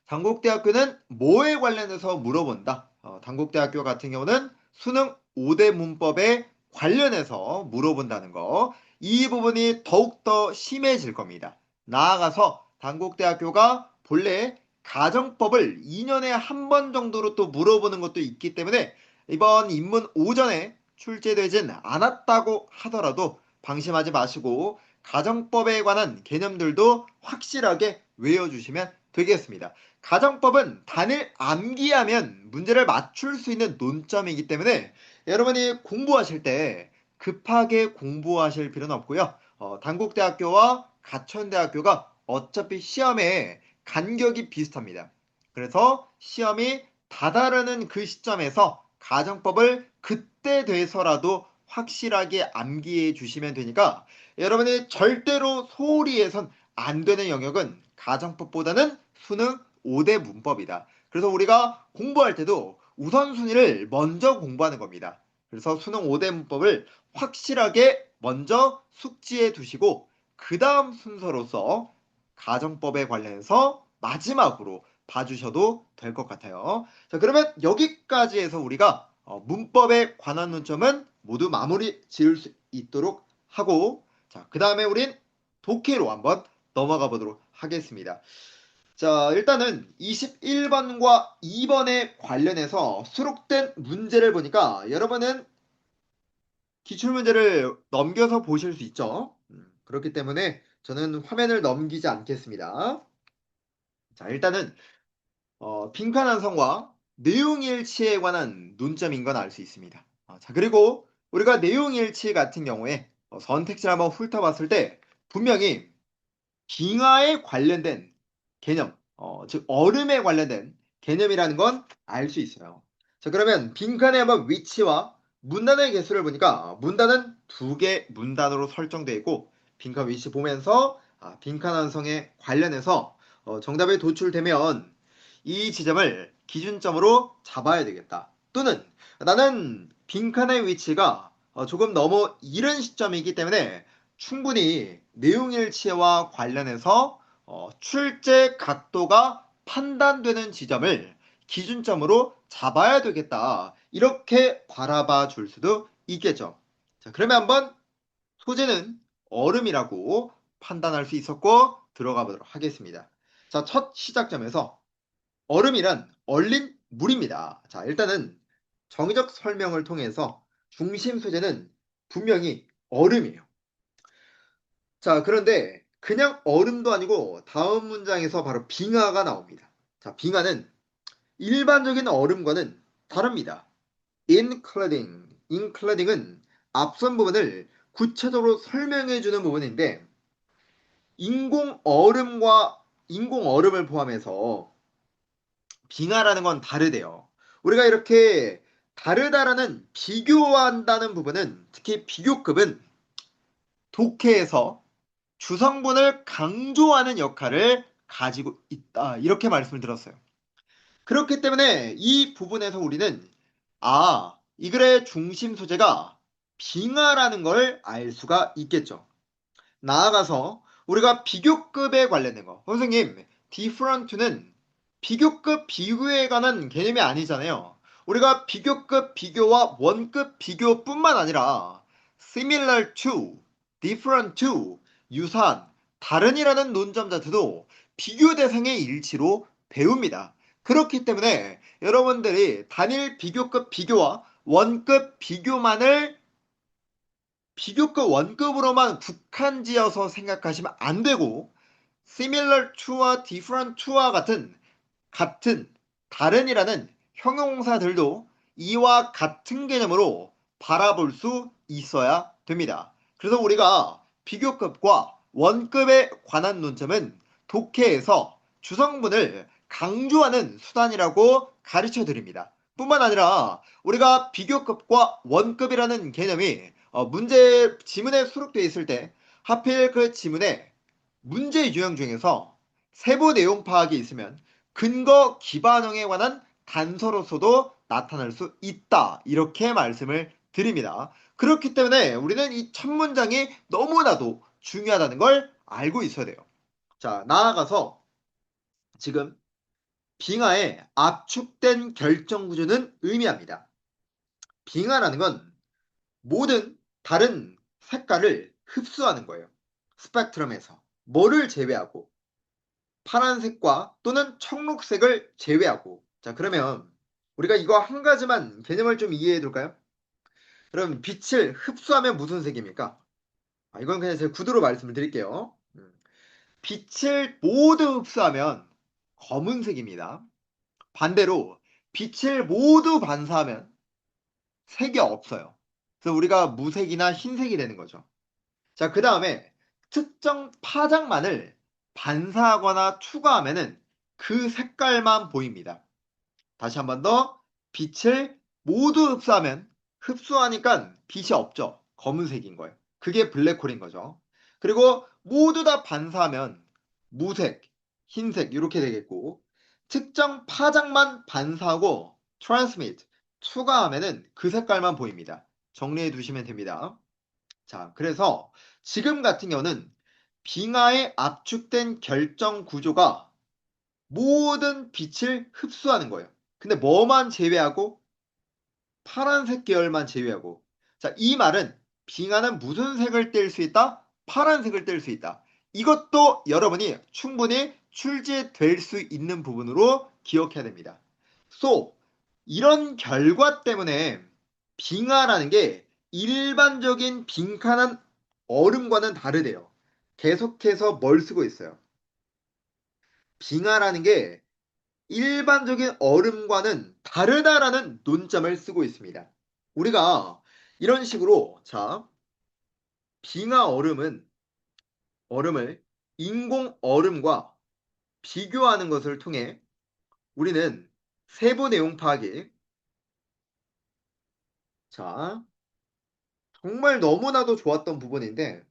단국대학교는 뭐에 관련해서 물어본다. 단국대학교 같은 경우는 수능 5대 문법의 관련해서 물어본다는 거, 이 부분이 더욱더 심해질 겁니다. 나아가서 단국대학교가 본래 가정법을 2년에 한 번 정도로 또 물어보는 것도 있기 때문에 이번 인문 오전에 출제되진 않았다고 하더라도 방심하지 마시고 가정법에 관한 개념들도 확실하게 외워주시면 되겠습니다. 가정법은 단일 암기하면 문제를 맞출 수 있는 논점이기 때문에 여러분이 공부하실 때 급하게 공부하실 필요는 없고요. 단국대학교와 가천대학교가 어차피 시험에 간격이 비슷합니다. 그래서 시험이 다다르는 그 시점에서 가정법을 그때 돼서라도 확실하게 암기해 주시면 되니까 여러분이 절대로 소홀히 해선 안 되는 영역은 가정법보다는 수능 5대 문법이다. 그래서 우리가 공부할 때도 우선순위를 먼저 공부하는 겁니다. 그래서 수능 5대 문법을 확실하게 먼저 숙지해 두시고 그 다음 순서로서 가정법에 관련해서 마지막으로 봐주셔도 될 것 같아요. 자, 그러면 여기까지 해서 우리가 문법에 관한 논점은 모두 마무리 지을 수 있도록 하고 자, 그 다음에 우린 독해로 한번 넘어가 보도록 하겠습니다. 자, 일단은 21번과 2번에 관련해서 수록된 문제를 보니까 여러분은 기출문제를 넘겨서 보실 수 있죠. 그렇기 때문에 저는 화면을 넘기지 않겠습니다. 자, 일단은 빈칸완성과 내용일치에 관한 논점인 건 알 수 있습니다. 자, 그리고 우리가 내용일치 같은 경우에 선택지를 한번 훑어봤을 때 분명히 빙하에 관련된 개념, 즉 얼음에 관련된 개념이라는 건 알 수 있어요. 자, 그러면 빈칸의 한번 위치와 문단의 개수를 보니까 문단은 2개 문단으로 설정되어 있고 빈칸 위치 보면서 빈칸 완성에 관련해서 정답이 도출되면 이 지점을 기준점으로 잡아야 되겠다. 또는 나는 빈칸의 위치가 조금 너무 이른 시점이기 때문에 충분히 내용일치와 관련해서 출제 각도가 판단되는 지점을 기준점으로 잡아야 되겠다. 이렇게 바라봐 줄 수도 있겠죠. 자, 그러면 한번 소재는 얼음이라고 판단할 수 있었고 들어가 보도록 하겠습니다. 자, 첫 시작점에서 얼음이란 얼린 물입니다. 자, 일단은 정의적 설명을 통해서 중심 소재는 분명히 얼음이에요. 자, 그런데 그냥 얼음도 아니고 다음 문장에서 바로 빙하가 나옵니다. 자, 빙하는 일반적인 얼음과는 다릅니다. including은 앞선 부분을 구체적으로 설명해 주는 부분인데 인공 얼음을 포함해서 빙하라는 건 다르대요. 우리가 이렇게 다르다라는 비교한다는 부분은 특히 비교급은 독해에서 주성분을 강조하는 역할을 가지고 있다. 이렇게 말씀을 들었어요. 그렇기 때문에 이 부분에서 우리는 이 글의 중심 소재가 빙하라는 걸 알 수가 있겠죠. 나아가서 우리가 비교급에 관련된 거. 선생님, different는 비교급 비교에 관한 개념이 아니잖아요. 우리가 비교급 비교와 원급 비교뿐만 아니라 similar to, different to, 유사한, 다른이라는 논점 자체도 비교 대상의 일치로 배웁니다. 그렇기 때문에 여러분들이 단일 비교급 비교와 원급 비교만을 비교급 원급으로만 국한지어서 생각하시면 안 되고 similar to와 different to와 같은 다른이라는 형용사들도 이와 같은 개념으로 바라볼 수 있어야 됩니다. 그래서 우리가 비교급과 원급에 관한 논점은 독해에서 주성분을 강조하는 수단이라고 가르쳐 드립니다. 뿐만 아니라 우리가 비교급과 원급이라는 개념이 문제 지문에 수록되어 있을 때 하필 그 지문에 문제 유형 중에서 세부 내용 파악이 있으면 근거 기반형에 관한 단서로서도 나타날 수 있다. 이렇게 말씀을 드립니다. 그렇기 때문에 우리는 이 첫 문장이 너무나도 중요하다는 걸 알고 있어야 돼요. 자, 나아가서 지금 빙하의 압축된 결정 구조는 의미합니다. 빙하라는 건 모든 다른 색깔을 흡수하는 거예요. 스펙트럼에서. 뭐를 제외하고? 파란색과 또는 청록색을 제외하고. 자, 그러면 우리가 이거 한 가지만 개념을 좀 이해해 둘까요? 그럼 빛을 흡수하면 무슨 색입니까? 이건 그냥 제가 구두로 말씀을 드릴게요. 빛을 모두 흡수하면 검은색입니다. 반대로 빛을 모두 반사하면 색이 없어요. 그래서 우리가 무색이나 흰색이 되는 거죠. 자, 그 다음에 특정 파장만을 반사하거나 투과하면은 그 색깔만 보입니다. 다시 한 번 더. 빛을 모두 흡수하면 흡수하니까 빛이 없죠. 검은색인 거예요. 그게 블랙홀인 거죠. 그리고 모두 다 반사하면 무색, 흰색 이렇게 되겠고 특정 파장만 반사하고 transmit, 투과하면은 그 색깔만 보입니다. 정리해 두시면 됩니다. 자, 그래서 지금 같은 경우는 빙하에 압축된 결정 구조가 모든 빛을 흡수하는 거예요. 근데 뭐만 제외하고? 파란색 계열만 제외하고. 자, 이 말은 빙하는 무슨 색을 띨 수 있다? 파란색을 띨 수 있다. 이것도 여러분이 충분히 출제될 수 있는 부분으로 기억해야 됩니다. So, 이런 결과 때문에 빙하라는 게 일반적인 빈칸한 얼음과는 다르대요. 계속해서 뭘 쓰고 있어요? 빙하라는 게 일반적인 얼음과는 다르다라는 논점을 쓰고 있습니다. 우리가 이런 식으로 자, 빙하 얼음을 인공 얼음과 비교하는 것을 통해 우리는 세부 내용 파악이 자, 정말 너무나도 좋았던 부분인데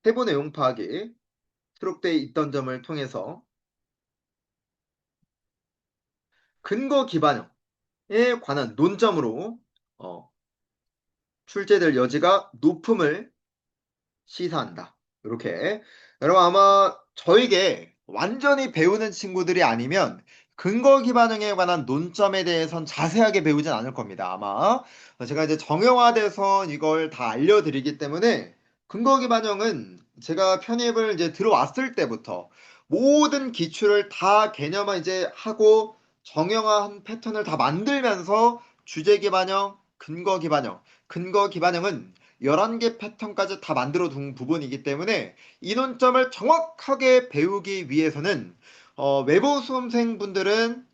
세부 내용 파악이 수록되어 있던 점을 통해서 근거 기반형에 관한 논점으로 출제될 여지가 높음을 시사한다. 이렇게. 여러분 아마 저에게 완전히 배우는 친구들이 아니면 근거 기반형에 관한 논점에 대해선 자세하게 배우진 않을 겁니다. 아마 제가 이제 정형화돼서 이걸 다 알려드리기 때문에 근거 기반형은 제가 편입을 이제 들어왔을 때부터 모든 기출을 다 개념화 이제 하고 정형화한 패턴을 다 만들면서 주제 기반형, 근거 기반형은 11개 패턴까지 다 만들어 둔 부분이기 때문에 이 논점을 정확하게 배우기 위해서는 외부 수험생분들은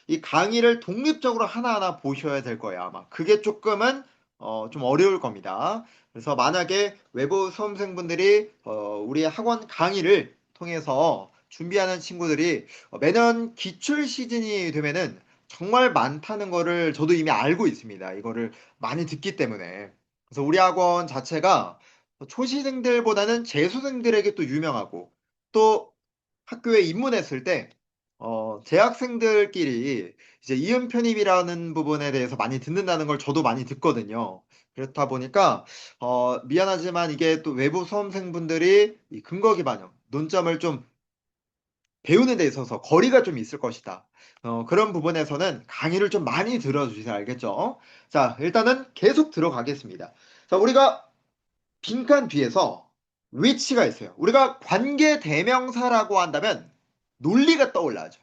이 강의를 독립적으로 하나하나 보셔야 될 거예요. 아마 그게 조금은 좀 어려울 겁니다. 그래서 만약에 외부 수험생분들이 우리 학원 강의를 통해서 준비하는 친구들이 매년 기출 시즌이 되면은 정말 많다는 거를 저도 이미 알고 있습니다. 이거를 많이 듣기 때문에. 그래서 우리 학원 자체가 초시생들보다는 재수생들에게 또 유명하고 또 학교에 입문했을 때 재학생들끼리 이제 이음 편입이라는 부분에 대해서 많이 듣는다는 걸 저도 많이 듣거든요. 그렇다 보니까 미안하지만 이게 또 외부 수험생분들이 이 근거 기반형 논점을 좀 배우는 데 있어서 거리가 좀 있을 것이다. 그런 부분에서는 강의를 좀 많이 들어주세요. 알겠죠? 자, 일단은 계속 들어가겠습니다. 자, 우리가 빈칸 뒤에서 which가 있어요. 우리가 관계 대명사라고 한다면 논리가 떠올라야죠.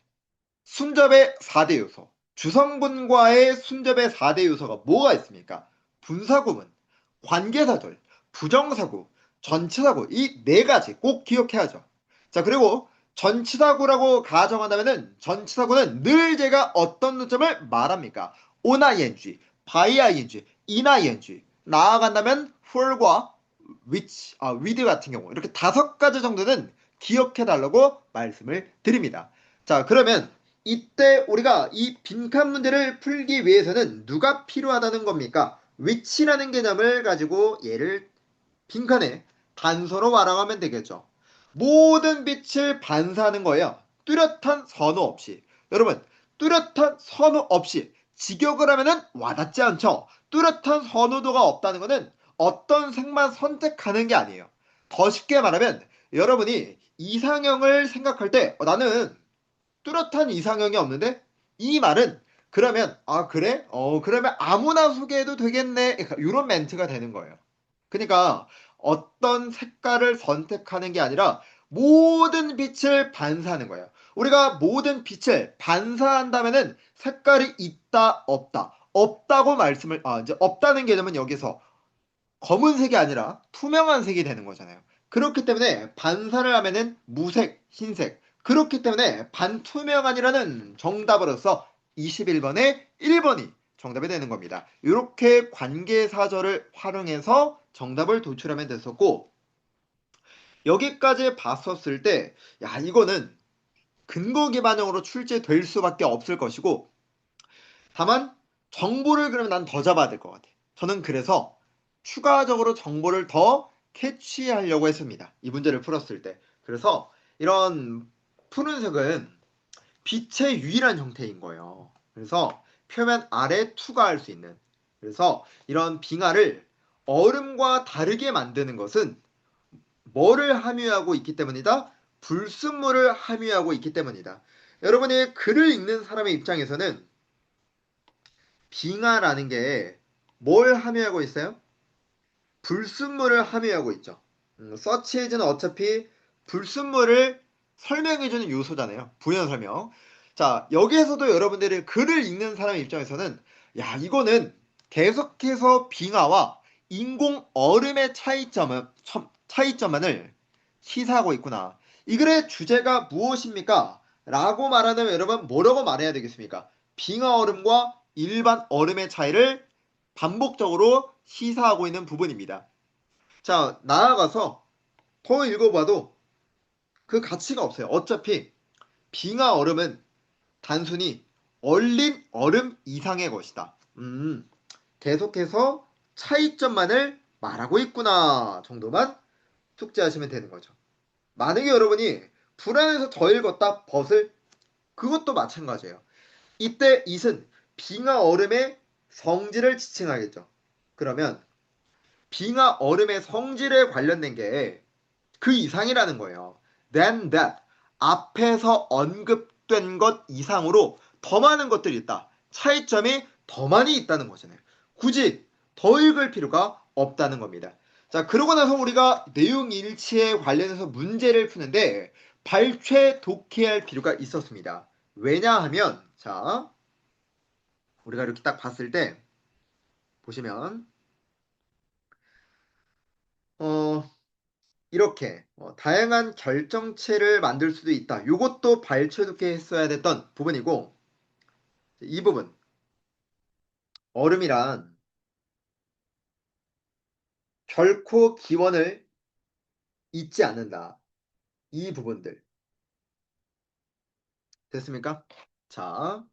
순접의 4대 요소. 주성분과의 순접의 4대 요소가 뭐가 있습니까? 분사구문, 관계사절, 부정사구, 전치사구 이 네 가지 꼭 기억해야죠. 자, 그리고 전치사구라고 가정한다면은 전치사구는 늘 제가 어떤 논점을 말합니까? on ing, by ing, in ing 나아간다면 for과 with 같은 경우 이렇게 5가지 정도는 기억해 달라고 말씀을 드립니다. 자, 그러면 이때 우리가 이 빈칸 문제를 풀기 위해서는 누가 필요하다는 겁니까? which라는 개념을 가지고 얘를 빈칸에 단서로 활용하면 되겠죠. 모든 빛을 반사하는 거예요. 뚜렷한 선호 없이. 여러분, 뚜렷한 선호 없이 직역을 하면은 와닿지 않죠. 뚜렷한 선호도가 없다는 것은 어떤 색만 선택하는 게 아니에요. 더 쉽게 말하면 여러분이 이상형을 생각할 때 나는 뚜렷한 이상형이 없는데 이 말은 그러면 아 그래? 그러면 아무나 소개해도 되겠네. 이런 멘트가 되는 거예요. 그러니까 어떤 색깔을 선택하는 게 아니라 모든 빛을 반사하는 거예요. 우리가 모든 빛을 반사한다면은 색깔이 있다, 없다. 없다고 이제 없다는 개념은 여기서 검은색이 아니라 투명한 색이 되는 거잖아요. 그렇기 때문에 반사를 하면은 무색, 흰색. 그렇기 때문에 반투명한이라는 정답으로서 21번의 1번이 정답이 되는 겁니다. 이렇게 관계사절을 활용해서 정답을 도출하면 됐었고, 여기까지 봤었을 때, 야, 이거는 근거 기반형으로 출제될 수밖에 없을 것이고, 다만 정보를 그러면 난 더 잡아야 될 것 같아. 저는 그래서 추가적으로 정보를 더 캐치하려고 했습니다. 이 문제를 풀었을 때. 그래서 이런 푸른색은 빛의 유일한 형태인 거예요. 그래서 표면 아래 투과할 수 있는. 그래서 이런 빙하를 얼음과 다르게 만드는 것은 뭐를 함유하고 있기 때문이다? 불순물을 함유하고 있기 때문이다. 여러분이 글을 읽는 사람의 입장에서는 빙하라는 게 뭘 함유하고 있어요? 불순물을 함유하고 있죠. 서치에이즈는 어차피 불순물을 설명해주는 요소잖아요. 부연 설명. 자, 여기에서도 여러분들이 글을 읽는 사람의 입장에서는 야, 이거는 계속해서 빙하와 인공 얼음의 차이점만을 시사하고 있구나. 이 글의 주제가 무엇입니까? 라고 말하면 여러분 뭐라고 말해야 되겠습니까? 빙하 얼음과 일반 얼음의 차이를 반복적으로 시사하고 있는 부분입니다. 자, 나아가서 더 읽어봐도 그 가치가 없어요. 어차피 빙하 얼음은 단순히 얼린 얼음 이상의 것이다. 계속해서 차이점만을 말하고 있구나 정도만 숙지하시면 되는 거죠. 만약에 여러분이 불안해서 더 읽었다 벗을 그것도 마찬가지예요. 이때 it은 빙하 얼음의 성질을 지칭하겠죠. 그러면 빙하 얼음의 성질에 관련된 게 그 이상이라는 거예요. Than that. 앞에서 언급된 것 이상으로 더 많은 것들이 있다. 차이점이 더 많이 있다는 거잖아요. 굳이 더 읽을 필요가 없다는 겁니다. 자, 그러고 나서 우리가 내용 일치에 관련해서 문제를 푸는데 발췌 독해할 필요가 있었습니다. 왜냐하면 자, 우리가 이렇게 딱 봤을 때 보시면 어 이렇게 다양한 결정체를 만들 수도 있다. 이것도 발췌독해 했어야 됐던 부분이고 이 부분 얼음이란 결코 기원을 잊지 않는다. 이 부분들 됐습니까? 자,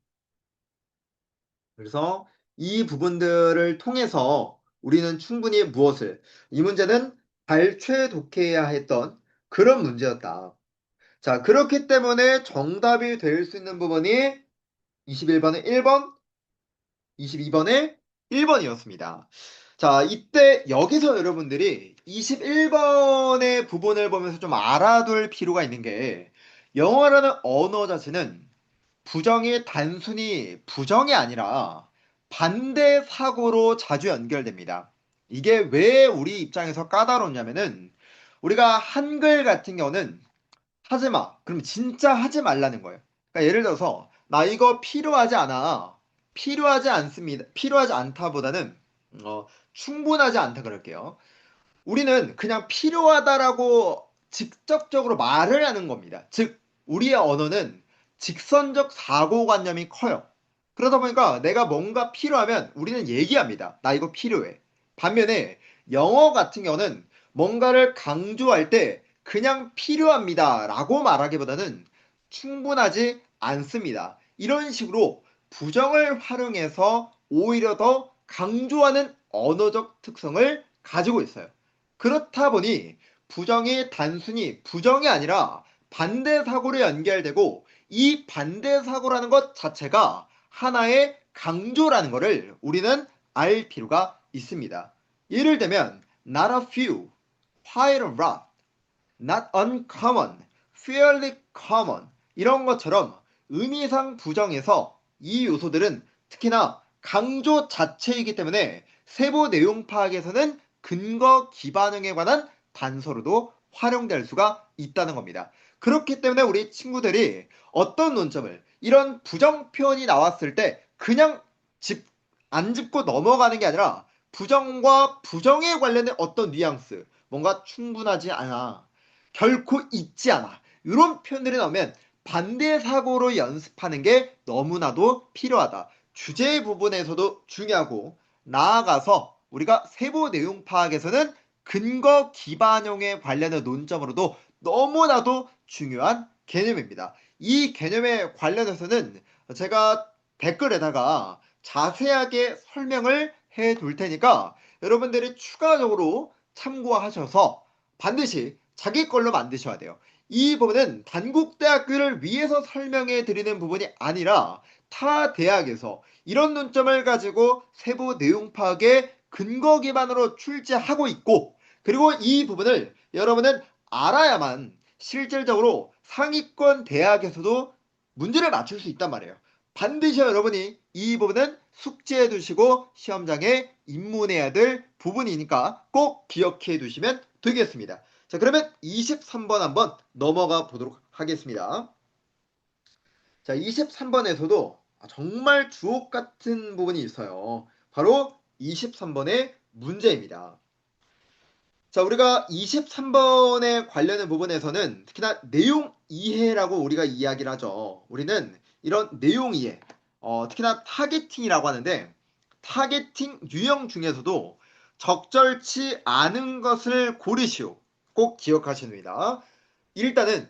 그래서 이 부분들을 통해서 우리는 충분히 무엇을 이 문제는 발췌독해야 했던 그런 문제였다. 자, 그렇기 때문에 정답이 될 수 있는 부분이 21번의 1번, 22번의 1번이었습니다. 자, 이때 여기서 여러분들이 21번의 부분을 보면서 좀 알아둘 필요가 있는 게 영어라는 언어 자체는 부정이 단순히 부정이 아니라 반대 사고로 자주 연결됩니다. 이게 왜 우리 입장에서 까다롭냐면은 우리가 한글 같은 경우는 하지 마. 그럼 진짜 하지 말라는 거예요. 그러니까 예를 들어서 나 이거 필요하지 않아. 필요하지 않습니다. 필요하지 않다보다는 충분하지 않다 그럴게요. 우리는 그냥 필요하다라고 직접적으로 말을 하는 겁니다. 즉 우리의 언어는 직선적 사고관념이 커요. 그러다 보니까 내가 뭔가 필요하면 우리는 얘기합니다. 나 이거 필요해. 반면에 영어 같은 경우는 뭔가를 강조할 때 그냥 필요합니다 라고 말하기보다는 충분하지 않습니다. 이런 식으로 부정을 활용해서 오히려 더 강조하는 언어적 특성을 가지고 있어요. 그렇다 보니 부정이 단순히 부정이 아니라 반대 사고로 연결되고 이 반대 사고라는 것 자체가 하나의 강조라는 것을 우리는 알 필요가 있습니다. 예를 들면 not a few, quite a lot, not uncommon, fairly common 이런 것처럼 의미상 부정해서 이 요소들은 특히나 강조 자체이기 때문에 세부 내용 파악에서는 근거 기반형에 관한 단서로도 활용될 수가 있다는 겁니다. 그렇기 때문에 우리 친구들이 어떤 논점을 이런 부정 표현이 나왔을 때 그냥 안 짚고 넘어가는 게 아니라 부정과 부정에 관련된 어떤 뉘앙스, 뭔가 충분하지 않아, 결코 있지 않아, 이런 표현들이 나오면 반대 사고로 연습하는 게 너무나도 필요하다. 주제 부분에서도 중요하고, 나아가서 우리가 세부 내용 파악에서는 근거 기반형에 관련된 논점으로도 너무나도 중요한 개념입니다. 이 개념에 관련해서는 제가 댓글에다가 자세하게 설명을 해 둘 테니까 여러분들이 추가적으로 참고하셔서 반드시 자기 걸로 만드셔야 돼요. 이 부분은 단국대학교를 위해서 설명해 드리는 부분이 아니라 타 대학에서 이런 논점을 가지고 세부 내용 파악의 근거 기반으로 출제하고 있고, 그리고 이 부분을 여러분은 알아야만 실질적으로 상위권 대학에서도 문제를 맞출 수 있단 말이에요. 반드시 여러분이 이 부분은 숙지해 두시고 시험장에 입문해야 될 부분이니까 꼭 기억해 두시면 되겠습니다. 자, 그러면 23번 한번 넘어가 보도록 하겠습니다. 자, 23번에서도 정말 주옥 같은 부분이 있어요. 바로 23번의 문제입니다. 자, 우리가 23번에 관련된 부분에서는 특히나 내용 이해라고 우리가 이야기를 하죠. 우리는 이런 내용 이해, 특히나 타겟팅이라고 하는데, 타겟팅 유형 중에서도 적절치 않은 것을 고르시오. 꼭 기억하십니다. 일단은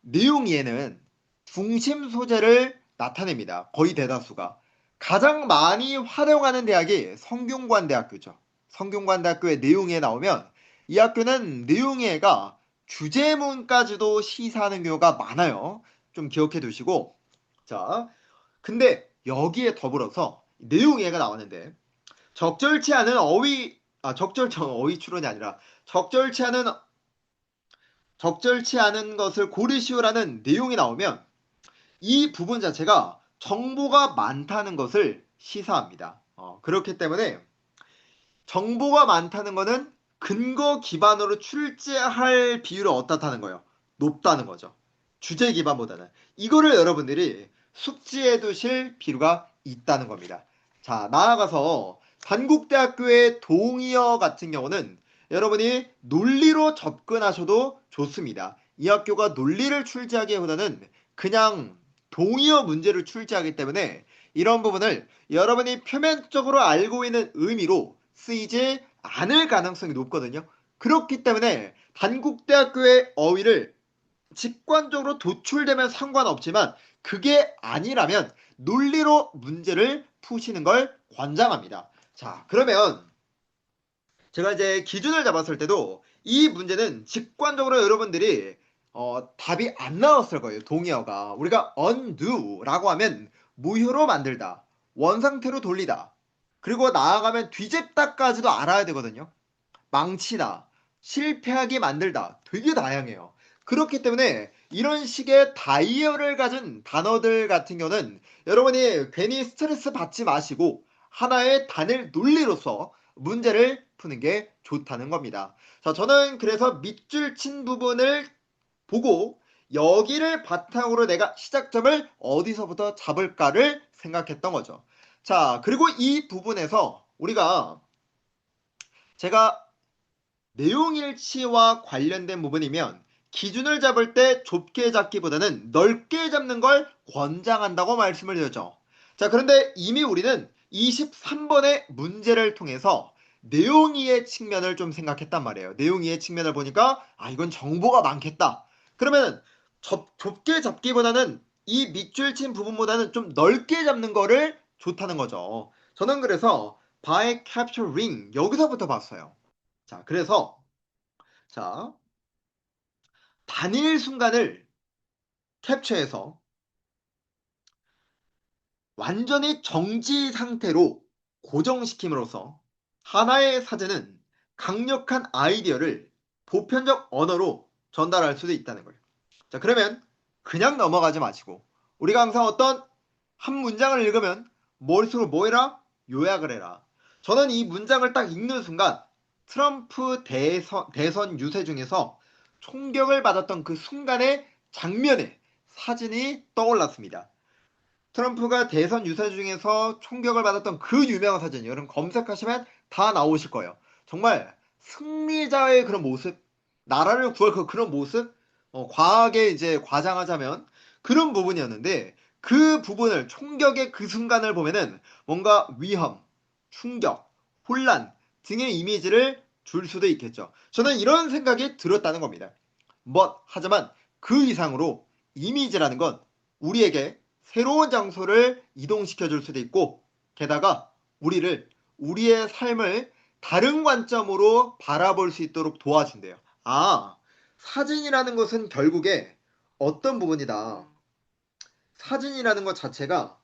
내용 이해는 중심 소재를 나타냅니다. 거의 대다수가. 가장 많이 활용하는 대학이 성균관대학교죠. 성균관대학교의 내용이해 나오면 이 학교는 내용이해가 주제문까지도 시사하는 경우가 많아요. 좀 기억해 두시고. 자, 근데 여기에 더불어서 내용이해가 나왔는데 적절치 않은 어휘 추론이 아니라 적절치 않은 것을 고르시오라는 내용이 나오면 이 부분 자체가 정보가 많다는 것을 시사합니다. 그렇기 때문에 정보가 많다는 것은 근거 기반으로 출제할 비율이 어떻다는 거예요? 높다는 거죠. 주제 기반보다는. 이거를 여러분들이 숙지해 두실 필요가 있다는 겁니다. 자, 나아가서 단국대학교의 동의어 같은 경우는 여러분이 논리로 접근하셔도 좋습니다. 이 학교가 논리를 출제하기보다는 그냥 동의어 문제를 출제하기 때문에 이런 부분을 여러분이 표면적으로 알고 있는 의미로 쓰이지 않을 가능성이 높거든요. 그렇기 때문에 단국대학교의 어휘를 직관적으로 도출되면 상관없지만 그게 아니라면 논리로 문제를 푸시는 걸 권장합니다. 자, 그러면 제가 이제 기준을 잡았을 때도 이 문제는 직관적으로 여러분들이 답이 안 나왔을 거예요. 동의어가. 우리가 undo라고 하면 무효로 만들다, 원상태로 돌리다, 그리고 나아가면 뒤집다까지도 알아야 되거든요. 망치다, 실패하게 만들다, 되게 다양해요. 그렇기 때문에 이런 식의 다이어를 가진 단어들 같은 경우는 여러분이 괜히 스트레스 받지 마시고 하나의 단일 논리로서 문제를 푸는 게 좋다는 겁니다. 자, 저는 그래서 밑줄 친 부분을 보고 여기를 바탕으로 내가 시작점을 어디서부터 잡을까를 생각했던 거죠. 자, 그리고 이 부분에서 제가 내용일치와 관련된 부분이면 기준을 잡을 때 좁게 잡기보다는 넓게 잡는 걸 권장한다고 말씀을 드렸죠. 자, 그런데 이미 우리는 23번의 문제를 통해서 내용이해 측면을 좀 생각했단 말이에요. 내용이해 측면을 보니까 이건 정보가 많겠다. 그러면 좁게 잡기보다는 이 밑줄 친 부분보다는 좀 넓게 잡는 거를 좋다는 거죠. 저는 그래서 by capturing 여기서부터 봤어요. 자, 그래서 자, 단일 순간을 캡처해서 완전히 정지 상태로 고정시킴으로써 하나의 사진은 강력한 아이디어를 보편적 언어로 전달할 수도 있다는 거예요. 자, 그러면 그냥 넘어가지 마시고 우리가 항상 어떤 한 문장을 읽으면 머릿속으로 뭐 해라? 요약을 해라. 저는 이 문장을 딱 읽는 순간 트럼프 대선 유세 중에서 총격을 받았던 그 순간의 장면에 사진이 떠올랐습니다. 트럼프가 대선 유세 중에서 총격을 받았던 그 유명한 사진, 여러분 검색하시면 다 나오실 거예요. 정말 승리자의 그런 모습, 나라를 구할 그런 모습, 과하게 이제 과장하자면 그런 부분이었는데 그 부분을 총격의 그 순간을 보면은 뭔가 위험, 충격, 혼란 등의 이미지를 줄 수도 있겠죠. 저는 이런 생각이 들었다는 겁니다. 하지만 그 이상으로 이미지라는 건 우리에게 새로운 장소를 이동시켜 줄 수도 있고, 게다가 우리의 삶을 다른 관점으로 바라볼 수 있도록 도와준대요. 아, 사진이라는 것은 결국에 어떤 부분이다. 사진이라는 것 자체가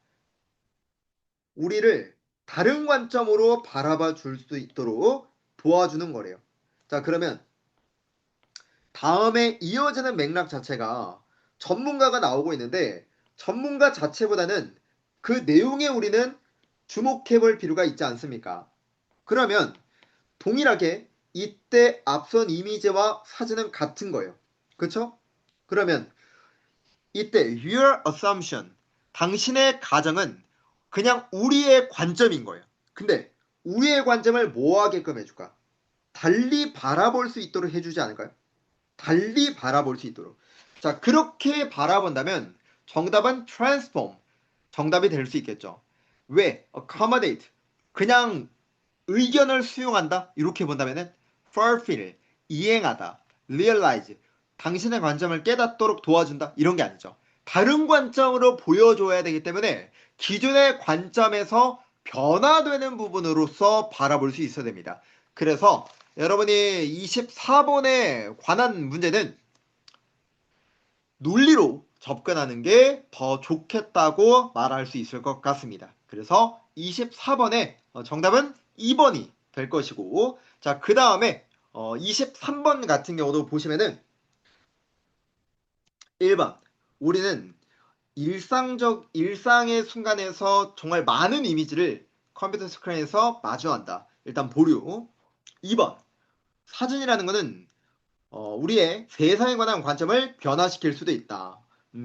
우리를 다른 관점으로 바라봐 줄 수 있도록 도와주는 거래요. 자, 그러면 다음에 이어지는 맥락 자체가 전문가가 나오고 있는데 전문가 자체보다는 그 내용에 우리는 주목해 볼 필요가 있지 않습니까? 그러면 동일하게 이때 앞선 이미지와 사진은 같은 거예요. 그렇죠? 그러면 이때 your assumption, 당신의 가정은 그냥 우리의 관점인 거예요. 근데 우리의 관점을 뭐 하게끔 해줄까? 달리 바라볼 수 있도록 해주지 않을까요? 달리 바라볼 수 있도록. 자, 그렇게 바라본다면 정답은 transform. 정답이 될 수 있겠죠. 왜? accommodate. 그냥 의견을 수용한다. 이렇게 본다면은 fulfill. 이행하다. realize. 당신의 관점을 깨닫도록 도와준다. 이런 게 아니죠. 다른 관점으로 보여줘야 되기 때문에 기존의 관점에서 변화되는 부분으로서 바라볼 수 있어야 됩니다. 그래서 여러분이 24번에 관한 문제는 논리로 접근하는 게 더 좋겠다고 말할 수 있을 것 같습니다. 그래서 24번에 정답은 2번이 될 것이고, 자, 그 다음에 23번 같은 경우도 보시면은 1번. 우리는 일상의 순간에서 정말 많은 이미지를 컴퓨터 스크린에서 마주한다. 일단 보류. 2번. 사진이라는 것은 우리의 세상에 관한 관점을 변화시킬 수도 있다.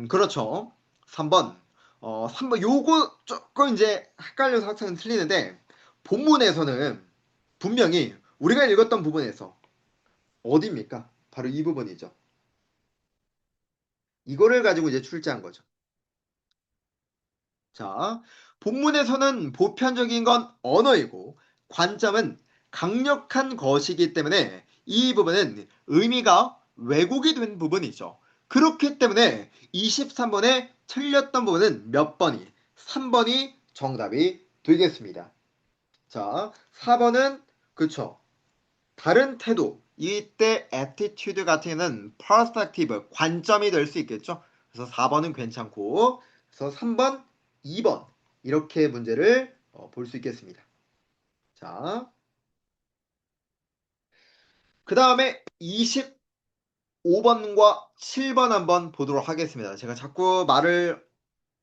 그렇죠. 3번. 3번. 요거 조금 이제 헷갈려서 학생은 틀리는데, 본문에서는 분명히 우리가 읽었던 부분에서 어디입니까? 바로 이 부분이죠. 이거를 가지고 이제 출제한 거죠. 자, 본문에서는 보편적인 건 언어이고 관점은 강력한 것이기 때문에 이 부분은 의미가 왜곡이 된 부분이죠. 그렇기 때문에 23번에 틀렸던 부분은 몇 번이? 3번이 정답이 되겠습니다. 자, 4번은 그쵸. 다른 태도. 이때 attitude 같은 경우는 perspective, 관점이 될 수 있겠죠. 그래서 4번은 괜찮고, 그래서 3번, 2번 이렇게 문제를 볼 수 있겠습니다. 자, 그 다음에 25번과 7번 한번 보도록 하겠습니다. 제가 자꾸 말을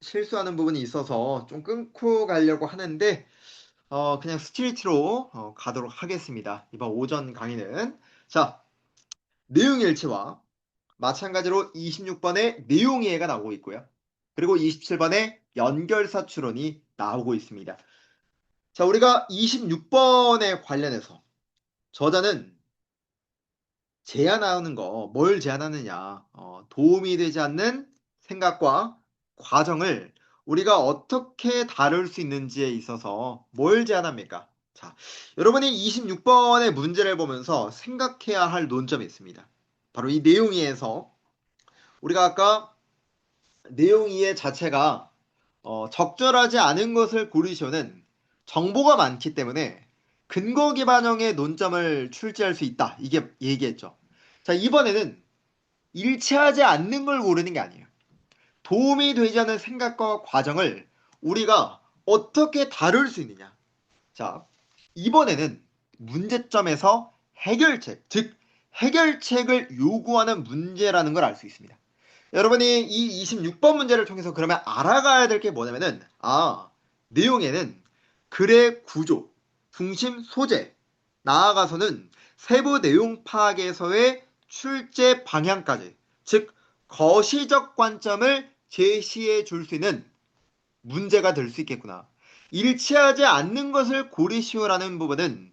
실수하는 부분이 있어서 좀 끊고 가려고 하는데 그냥 스트리트로 가도록 하겠습니다. 이번 오전 강의는. 자, 내용일치와 마찬가지로 26번에 내용 이해가 나오고 있고요. 그리고 27번에 연결사 추론이 나오고 있습니다. 자, 우리가 26번에 관련해서 저자는 제안하는 거, 뭘 제안하느냐, 도움이 되지 않는 생각과 과정을 우리가 어떻게 다룰 수 있는지에 있어서 뭘 제안합니까? 자, 여러분이 26번의 문제를 보면서 생각해야 할 논점이 있습니다. 바로 이 내용 이해에서 우리가 아까 내용 이해 자체가 적절하지 않은 것을 고르시오는 정보가 많기 때문에 근거 기반형의 논점을 출제할 수 있다. 이게 얘기했죠. 자, 이번에는 일치하지 않는 걸 고르는 게 아니에요. 도움이 되지 않는 생각과 과정을 우리가 어떻게 다룰 수 있느냐. 자, 이번에는 문제점에서 해결책, 즉 해결책을 요구하는 문제라는 걸 알 수 있습니다. 여러분이 이 26번 문제를 통해서 그러면 알아가야 될 게 뭐냐면은, 내용에는 글의 구조, 중심 소재, 나아가서는 세부 내용 파악에서의 출제 방향까지, 즉, 거시적 관점을 제시해 줄 수 있는 문제가 될 수 있겠구나. 일치하지 않는 것을 고르시오라는 부분은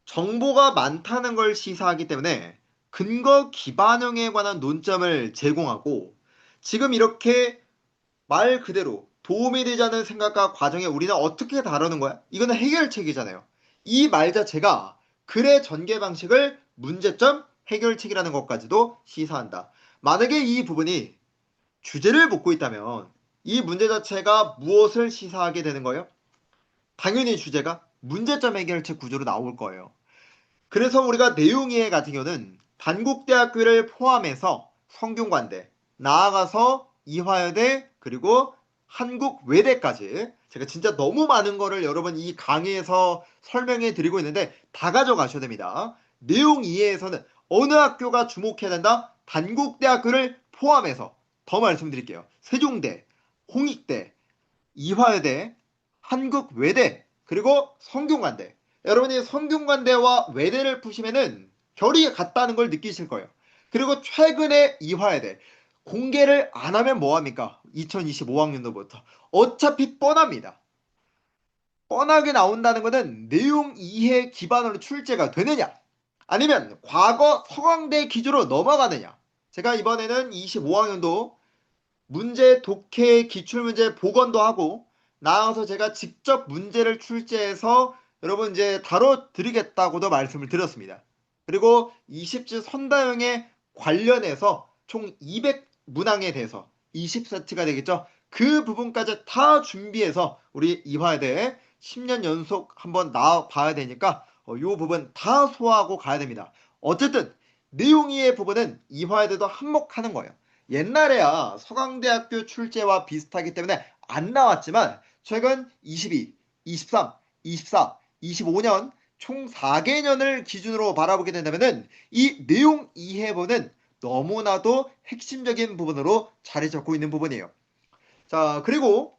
정보가 많다는 걸 시사하기 때문에 근거 기반형에 관한 논점을 제공하고, 지금 이렇게 말 그대로 도움이 되지 않는 생각과 과정에 우리는 어떻게 다루는 거야? 이거는 해결책이잖아요. 이 말 자체가 글의 전개 방식을 문제점 해결책이라는 것까지도 시사한다. 만약에 이 부분이 주제를 묻고 있다면 이 문제 자체가 무엇을 시사하게 되는 거예요? 당연히 주제가 문제점 해결책 구조로 나올 거예요. 그래서 우리가 내용이해 같은 경우는 단국대학교를 포함해서 성균관대, 나아가서 이화여대, 그리고 한국외대까지 제가 진짜 너무 많은 거를 여러분 이 강의에서 설명해 드리고 있는데 다 가져가셔야 됩니다. 내용 이해에서는 어느 학교가 주목해야 된다? 단국대학교를 포함해서 더 말씀드릴게요. 세종대, 홍익대, 이화여대, 한국외대, 그리고 성균관대. 여러분이 성균관대와 외대를 푸시면은 결이 같다는 걸 느끼실 거예요. 그리고 최근에 이화여대 공개를 안 하면 뭐합니까? 2025학년도부터. 어차피 뻔합니다. 뻔하게 나온다는 것은 내용 이해 기반으로 출제가 되느냐? 아니면 과거 서강대 기조로 넘어가느냐? 제가 이번에는 25학년도 문제 독해 기출문제 복원도 하고 나와서 제가 직접 문제를 출제해서 여러분 이제 다뤄드리겠다고도 말씀을 드렸습니다. 그리고 20지 선다형에 관련해서 총 200문항에 대해서 20세트가 되겠죠. 그 부분까지 다 준비해서 우리 이화여대에 10년 연속 한번 나와봐야 되니까 이 부분 다 소화하고 가야 됩니다. 어쨌든 내용이의 부분은 이화여대도 한몫하는 거예요. 옛날에야 서강대학교 출제와 비슷하기 때문에 안 나왔지만 최근 22, 23, 24, 25년 총 4개년을 기준으로 바라보게 된다면 이 내용 이해부는 너무나도 핵심적인 부분으로 자리 잡고 있는 부분이에요. 자, 그리고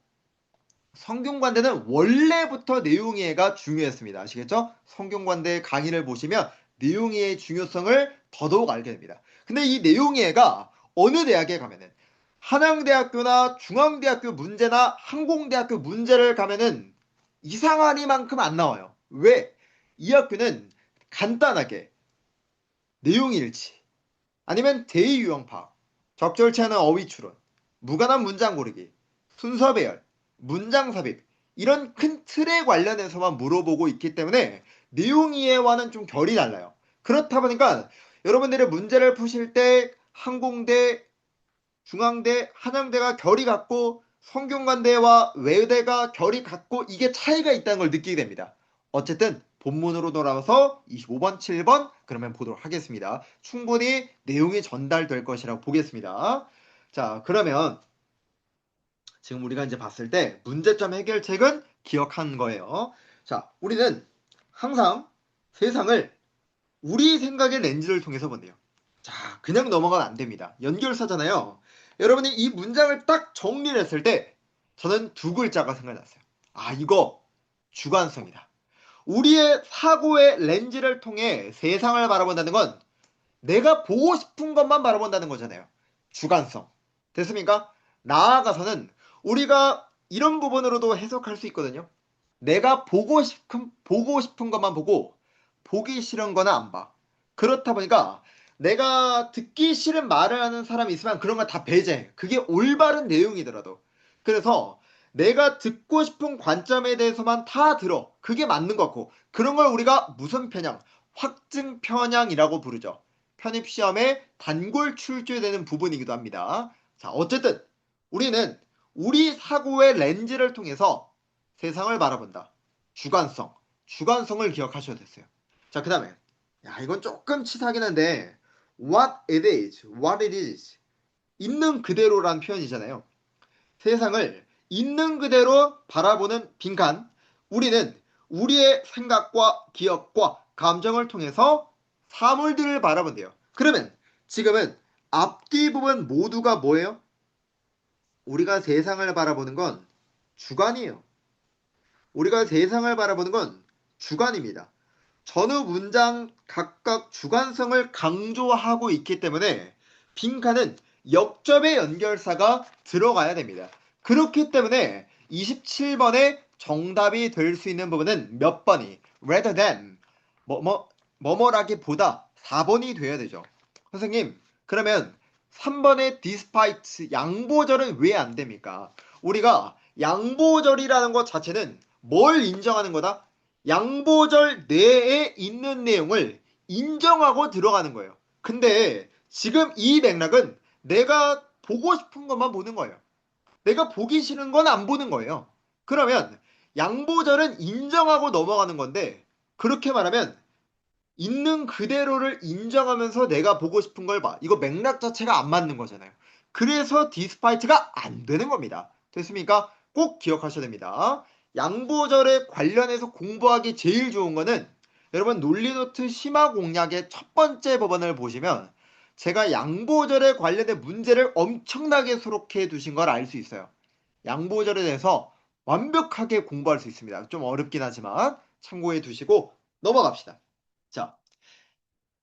성균관대는 원래부터 내용 이해가 중요했습니다. 아시겠죠? 성균관대 강의를 보시면 내용 이해의 중요성을 더더욱 알게 됩니다. 근데 이 내용 이해가 어느 대학에 가면은 한양대학교나 중앙대학교 문제나 항공대학교 문제를 가면은 이상하니만큼 안 나와요. 왜? 이 학교는 간단하게 내용 일치, 아니면 대의 유형 파악, 적절치 않은 어휘 추론, 무관한 문장 고르기, 순서 배열, 문장 삽입 이런 큰 틀에 관련해서만 물어보고 있기 때문에 내용 이해와는 좀 결이 달라요. 그렇다 보니까 여러분들의 문제를 푸실 때 항공대, 중앙대, 한양대가 결이 같고 성균관대와 외대가 결이 같고 이게 차이가 있다는 걸 느끼게 됩니다. 어쨌든 본문으로 돌아와서 25번, 7번 그러면 보도록 하겠습니다. 충분히 내용이 전달될 것이라고 보겠습니다. 자, 그러면 지금 우리가 이제 봤을 때 문제점 해결책은 기억한 거예요. 자, 우리는 항상 세상을 우리 생각의 렌즈를 통해서 본대요. 자, 그냥 넘어가면 안 됩니다. 연결사잖아요. 여러분이 이 문장을 딱 정리를 했을 때 저는 두 글자가 생각났어요. 이거 주관성이다. 우리의 사고의 렌즈를 통해 세상을 바라본다는 건 내가 보고 싶은 것만 바라본다는 거잖아요. 주관성. 됐습니까? 나아가서는 우리가 이런 부분으로도 해석할 수 있거든요. 내가 보고 싶은 것만 보고 보기 싫은 거는 안 봐. 그렇다 보니까 내가 듣기 싫은 말을 하는 사람이 있으면 그런 걸 다 배제해. 그게 올바른 내용이더라도. 그래서 내가 듣고 싶은 관점에 대해서만 다 들어. 그게 맞는 것 같고. 그런 걸 우리가 무슨 편향? 확증 편향이라고 부르죠. 편입시험에 단골 출제되는 부분이기도 합니다. 자, 어쨌든 우리는 우리 사고의 렌즈를 통해서 세상을 바라본다. 주관성. 주관성을 기억하셔도 됐어요. 자, 그 다음에 이건 조금 치사하긴 한데 what it is, what it is 있는 그대로란 표현이잖아요. 세상을 있는 그대로 바라보는 빈칸. 우리는 우리의 생각과 기억과 감정을 통해서 사물들을 바라본대요. 그러면 지금은 앞뒤 부분 모두가 뭐예요? 우리가 세상을 바라보는 건 주관이에요. 우리가 세상을 바라보는 건 주관입니다. 전후 문장 각각 주관성을 강조하고 있기 때문에 빈칸은 역접의 연결사가 들어가야 됩니다. 그렇기 때문에 27번의 정답이 될 수 있는 부분은 몇 번이 rather than 뭐뭐라기보다 4번이 돼야 되죠. 선생님, 그러면 3번의 despite 양보절은 왜 안 됩니까? 우리가 양보절이라는 것 자체는 뭘 인정하는 거다? 양보절 내에 있는 내용을 인정하고 들어가는 거예요. 근데 지금 이 맥락은 내가 보고 싶은 것만 보는 거예요. 내가 보기 싫은 건 안 보는 거예요. 그러면 양보절은 인정하고 넘어가는 건데 그렇게 말하면 있는 그대로를 인정하면서 내가 보고 싶은 걸 봐. 이거 맥락 자체가 안 맞는 거잖아요. 그래서 디스파이트가 안 되는 겁니다. 됐습니까? 꼭 기억하셔야 됩니다. 양보절에 관련해서 공부하기 제일 좋은 거는 여러분 논리노트 심화 공략의 첫 번째 법안을 보시면 제가 양보절에 관련된 문제를 엄청나게 수록해 두신 걸 알 수 있어요. 양보절에 대해서 완벽하게 공부할 수 있습니다. 좀 어렵긴 하지만 참고해 두시고 넘어갑시다. 자,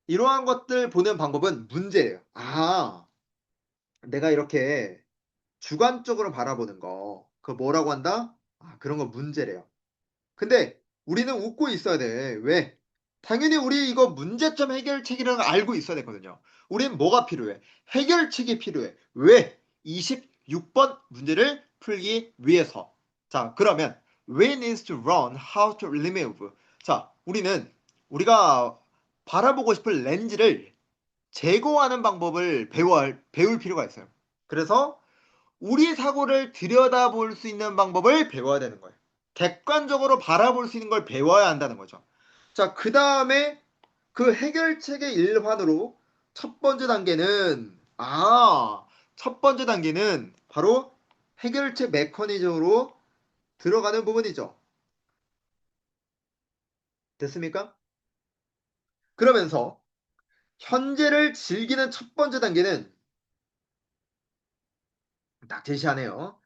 이러한 것들 보는 방법은 문제예요. 아, 내가 이렇게 주관적으로 바라보는 거, 그거 뭐라고 한다? 아, 그런 거 문제래요. 근데 우리는 웃고 있어야 돼. 왜? 당연히 우리 이거 문제점 해결책이라는 걸 알고 있어야 되거든요. 우린 뭐가 필요해? 해결책이 필요해. 왜? 26번 문제를 풀기 위해서. 자, 그러면 when is to run, how to remove. 자, 우리가 바라보고 싶은 렌즈를 제거하는 방법을 배울 필요가 있어요. 그래서 우리 사고를 들여다볼 수 있는 방법을 배워야 되는 거예요. 객관적으로 바라볼 수 있는 걸 배워야 한다는 거죠. 자, 그 다음에 그 해결책의 일환으로 첫 번째 단계는, 첫 번째 단계는 바로 해결책 메커니즘으로 들어가는 부분이죠. 됐습니까? 그러면서 현재를 즐기는 첫 번째 단계는 딱 제시하네요.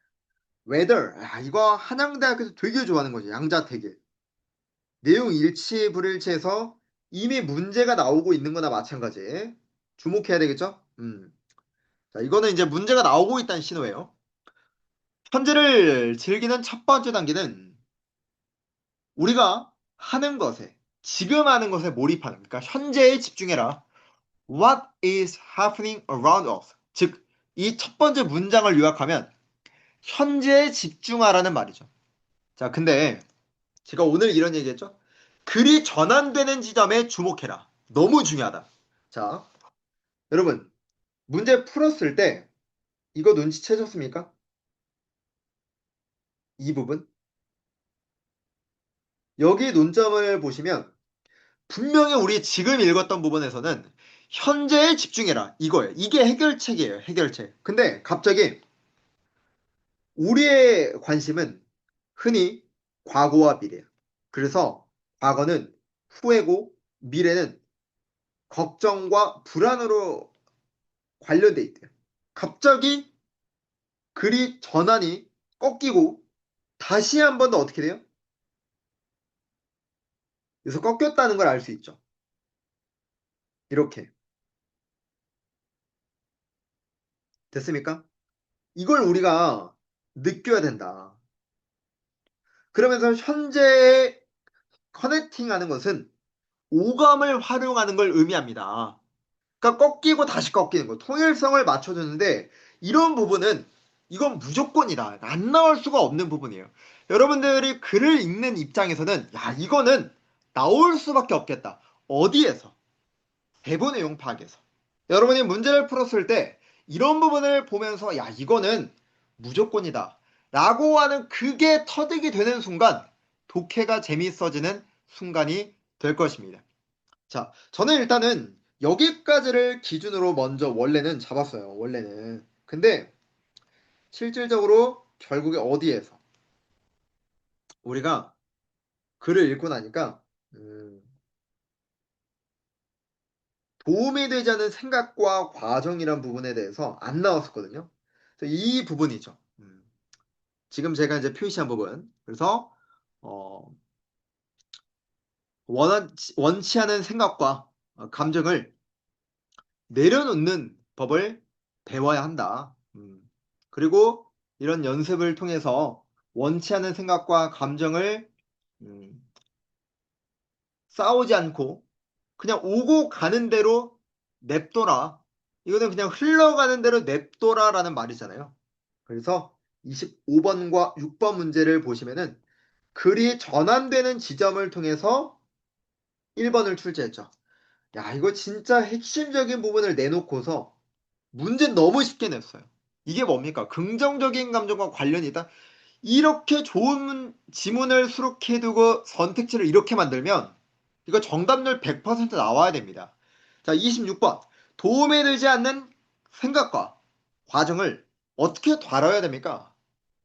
whether 이거 한양대학에서 되게 좋아하는 거죠. 양자택일. 내용 일치 불일치해서 이미 문제가 나오고 있는 거나 마찬가지. 주목해야 되겠죠? 자, 이거는 이제 문제가 나오고 있다는 신호예요. 현재를 즐기는 첫 번째 단계는 우리가 하는 것에, 지금 하는 것에 몰입하는, 그러니까 현재에 집중해라. What is happening around us? 즉, 이 첫 번째 문장을 요약하면 현재에 집중하라는 말이죠. 자, 근데 제가 오늘 이런 얘기했죠? 글이 전환되는 지점에 주목해라. 너무 중요하다. 자, 여러분, 문제 풀었을 때 이거 눈치채셨습니까? 이 부분. 여기 논점을 보시면 분명히 우리 지금 읽었던 부분에서는 현재에 집중해라. 이거예요. 이게 해결책이에요. 해결책. 근데 갑자기 우리의 관심은 흔히 과거와 미래예요. 그래서 과거는 후회고 미래는 걱정과 불안으로 관련돼 있대요. 갑자기 글이 전환이 꺾이고 다시 한 번 더 어떻게 돼요? 그래서 꺾였다는 걸 알 수 있죠. 이렇게. 됐습니까? 이걸 우리가 느껴야 된다. 그러면서 현재에 커넥팅하는 것은 오감을 활용하는 걸 의미합니다. 그러니까 꺾이고 다시 꺾이는 거. 통일성을 맞춰주는데 이런 부분은 이건 무조건이다. 안 나올 수가 없는 부분이에요. 여러분들이 글을 읽는 입장에서는 야, 이거는 나올 수밖에 없겠다. 어디에서? 대본 내용 파악에서. 여러분이 문제를 풀었을 때 이런 부분을 보면서 야, 이거는 무조건이다. 라고 하는 그게 터득이 되는 순간 독해가 재미있어지는 순간이 될 것입니다. 자, 저는 일단은 여기까지를 기준으로 먼저 원래는 잡았어요. 원래는. 근데 실질적으로 결국에 어디에서 우리가 글을 읽고 나니까 음, 도움이 되지 않는 생각과 과정이란 부분에 대해서 안 나왔었거든요. 그래서 이 부분이죠. 지금 제가 이제 표시한 부분. 그래서 어, 원치 않은 생각과 감정을 내려놓는 법을 배워야 한다. 그리고 이런 연습을 통해서 원치 않은 생각과 감정을 음, 싸우지 않고 그냥 오고 가는 대로 냅둬라. 이거는 그냥 흘러가는 대로 냅둬라라는 말이잖아요. 그래서 25번과 6번 문제를 보시면은 글이 전환되는 지점을 통해서 1번을 출제했죠. 야, 이거 진짜 핵심적인 부분을 내놓고서 문제 너무 쉽게 냈어요. 이게 뭡니까? 긍정적인 감정과 관련이다. 이렇게 좋은 지문을 수록해두고 선택지를 이렇게 만들면 이거 정답률 100% 나와야 됩니다. 자, 26번. 도움이 되지 않는 생각과 과정을 어떻게 다뤄야 됩니까?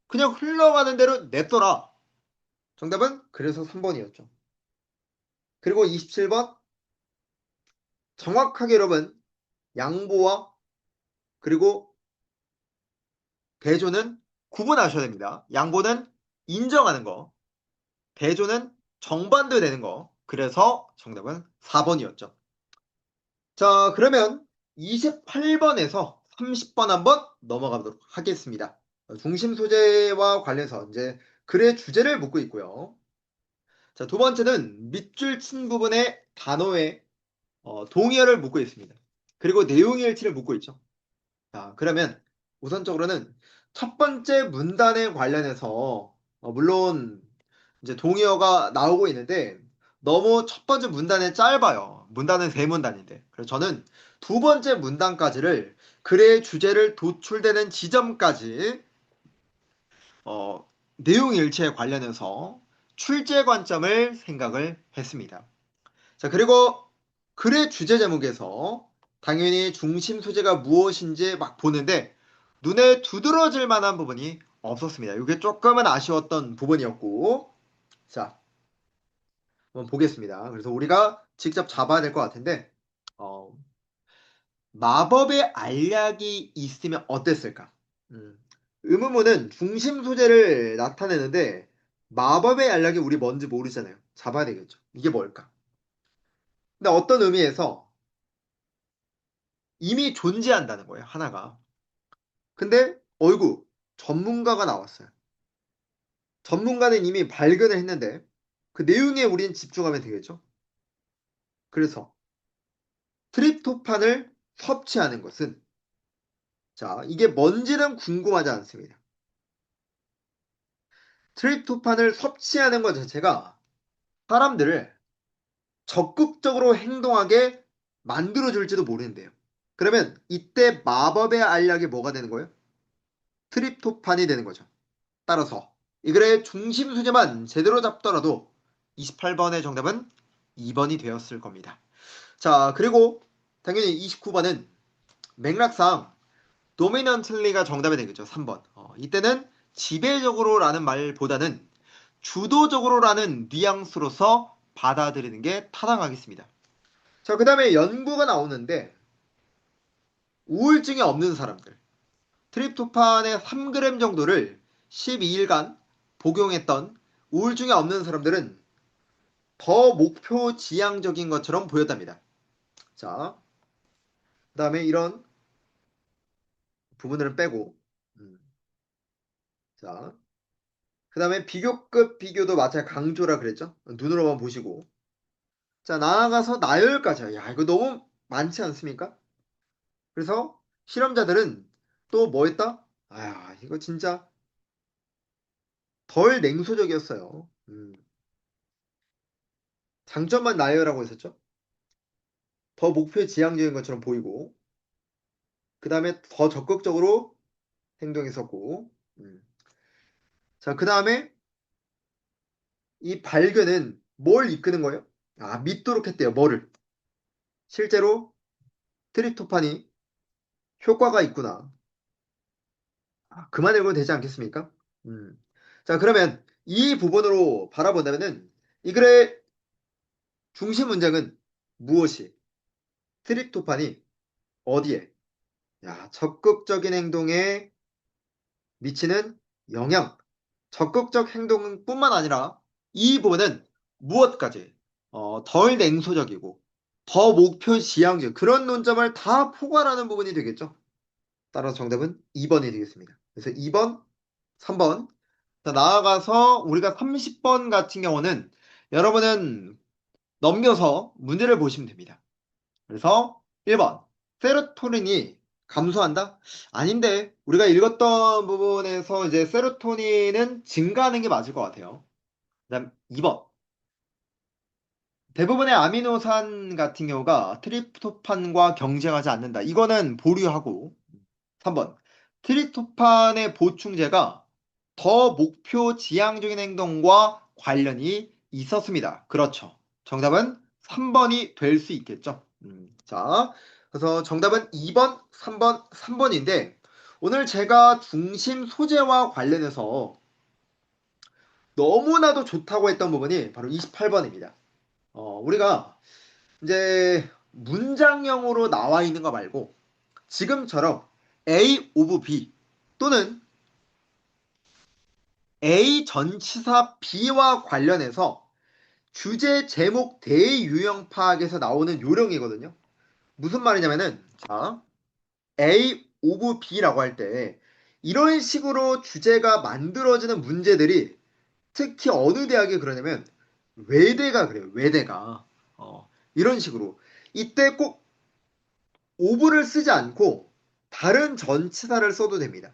그냥 흘러가는 대로 냅둬라. 정답은 그래서 3번이었죠. 그리고 27번. 정확하게 여러분 양보와 그리고 대조는 구분하셔야 됩니다. 양보는 인정하는 거, 대조는 정반대되는 거. 그래서 정답은 4번이었죠. 자, 그러면 28번에서 30번 한번 넘어가도록 하겠습니다. 중심 소재와 관련해서 이제 글의 주제를 묻고 있고요. 자, 두 번째는 밑줄 친 부분의 단어의 동의어를 묻고 있습니다. 그리고 내용의 일치를 묻고 있죠. 자, 그러면 우선적으로는 첫 번째 문단에 관련해서 물론 이제 동의어가 나오고 있는데 너무 첫 번째 문단이 짧아요. 문단은 세 문단인데. 그래서 저는 두 번째 문단까지를 글의 주제를 도출되는 지점까지 내용 일치에 관련해서 출제 관점을 생각을 했습니다. 자, 그리고 글의 주제 제목에서 당연히 중심 소재가 무엇인지 막 보는데 눈에 두드러질 만한 부분이 없었습니다. 이게 조금은 아쉬웠던 부분이었고, 자, 한번 보겠습니다. 그래서 우리가 직접 잡아야 될 것 같은데, 어, 마법의 알약이 있으면 어땠을까? 음, 의문문은 중심 소재를 나타내는데 마법의 알약이 우리 뭔지 모르잖아요. 잡아야 되겠죠. 이게 뭘까? 근데 어떤 의미에서 이미 존재한다는 거예요, 하나가. 근데 어이구, 전문가가 나왔어요. 전문가는 이미 발견을 했는데 그 내용에 우리는 집중하면 되겠죠. 그래서 트립토판을 섭취하는 것은 자, 이게 뭔지는 궁금하지 않습니다. 트립토판을 섭취하는 것 자체가 사람들을 적극적으로 행동하게 만들어줄지도 모르는데요. 그러면 이때 마법의 알약이 뭐가 되는 거예요? 트립토판이 되는 거죠. 따라서 이 글의 중심 소재만 제대로 잡더라도 28번의 정답은 2번이 되었을 겁니다. 자, 그리고 당연히 29번은 맥락상 dominantly가 정답이 되겠죠. 3번. 이때는 지배적으로라는 말보다는 주도적으로라는 뉘앙스로서 받아들이는 게 타당하겠습니다. 자, 그 다음에 연구가 나오는데 우울증이 없는 사람들 트립토판의 3g 정도를 12일간 복용했던 우울증이 없는 사람들은 더 목표 지향적인 것처럼 보였답니다. 자, 그 다음에 이런 부분들은 빼고 자, 그 다음에 비교급 비교도 마찬가지 강조라 그랬죠? 눈으로만 보시고 자, 나아가서 나열까지 야, 이거 너무 많지 않습니까? 그래서 실험자들은 또 뭐 했다? 아, 이거 진짜 덜 냉소적이었어요. 장점만 나열하고 있었죠? 더 목표 지향적인 것처럼 보이고 그 다음에 더 적극적으로 행동했었고 자, 그 다음에 이 발견은 뭘 이끄는 거예요? 아, 믿도록 했대요. 뭐를? 실제로 트립토판이 효과가 있구나. 아, 그만 읽어도 되지 않겠습니까? 자, 그러면 이 부분으로 바라본다면은 이 글의 중심 문장은 무엇이? 트립토판이 어디에? 야, 적극적인 행동에 미치는 영향. 적극적 행동뿐만 아니라 이 부분은 무엇까지 덜 냉소적이고 더 목표 지향적 그런 논점을 다 포괄하는 부분이 되겠죠. 따라서 정답은 2번이 되겠습니다. 그래서 2번, 3번. 자, 나아가서 우리가 30번 같은 경우는 여러분은 넘겨서 문제를 보시면 됩니다. 그래서 1번, 세로토닌이 감소한다? 아닌데, 우리가 읽었던 부분에서 이제 세로토닌은 증가하는 게 맞을 것 같아요. 그다음 2번, 대부분의 아미노산 같은 경우가 트립토판과 경쟁하지 않는다. 이거는 보류하고, 3번, 트립토판의 보충제가 더 목표 지향적인 행동과 관련이 있었습니다. 그렇죠. 정답은 3번이 될 수 있겠죠. 자, 그래서 정답은 2번, 3번, 3번인데 오늘 제가 중심 소재와 관련해서 너무나도 좋다고 했던 부분이 바로 28번입니다. 우리가 이제 문장형으로 나와 있는 거 말고 지금처럼 A 오브 B 또는 A 전치사 B와 관련해서 주제, 제목, 대유형 파악에서 나오는 요령이거든요. 무슨 말이냐면은 자, A 오브 B라고 할 때 이런 식으로 주제가 만들어지는 문제들이 특히 어느 대학에 그러냐면 외대가 그래요. 외대가. 이런 식으로. 이때 꼭 오브를 쓰지 않고 다른 전치사를 써도 됩니다.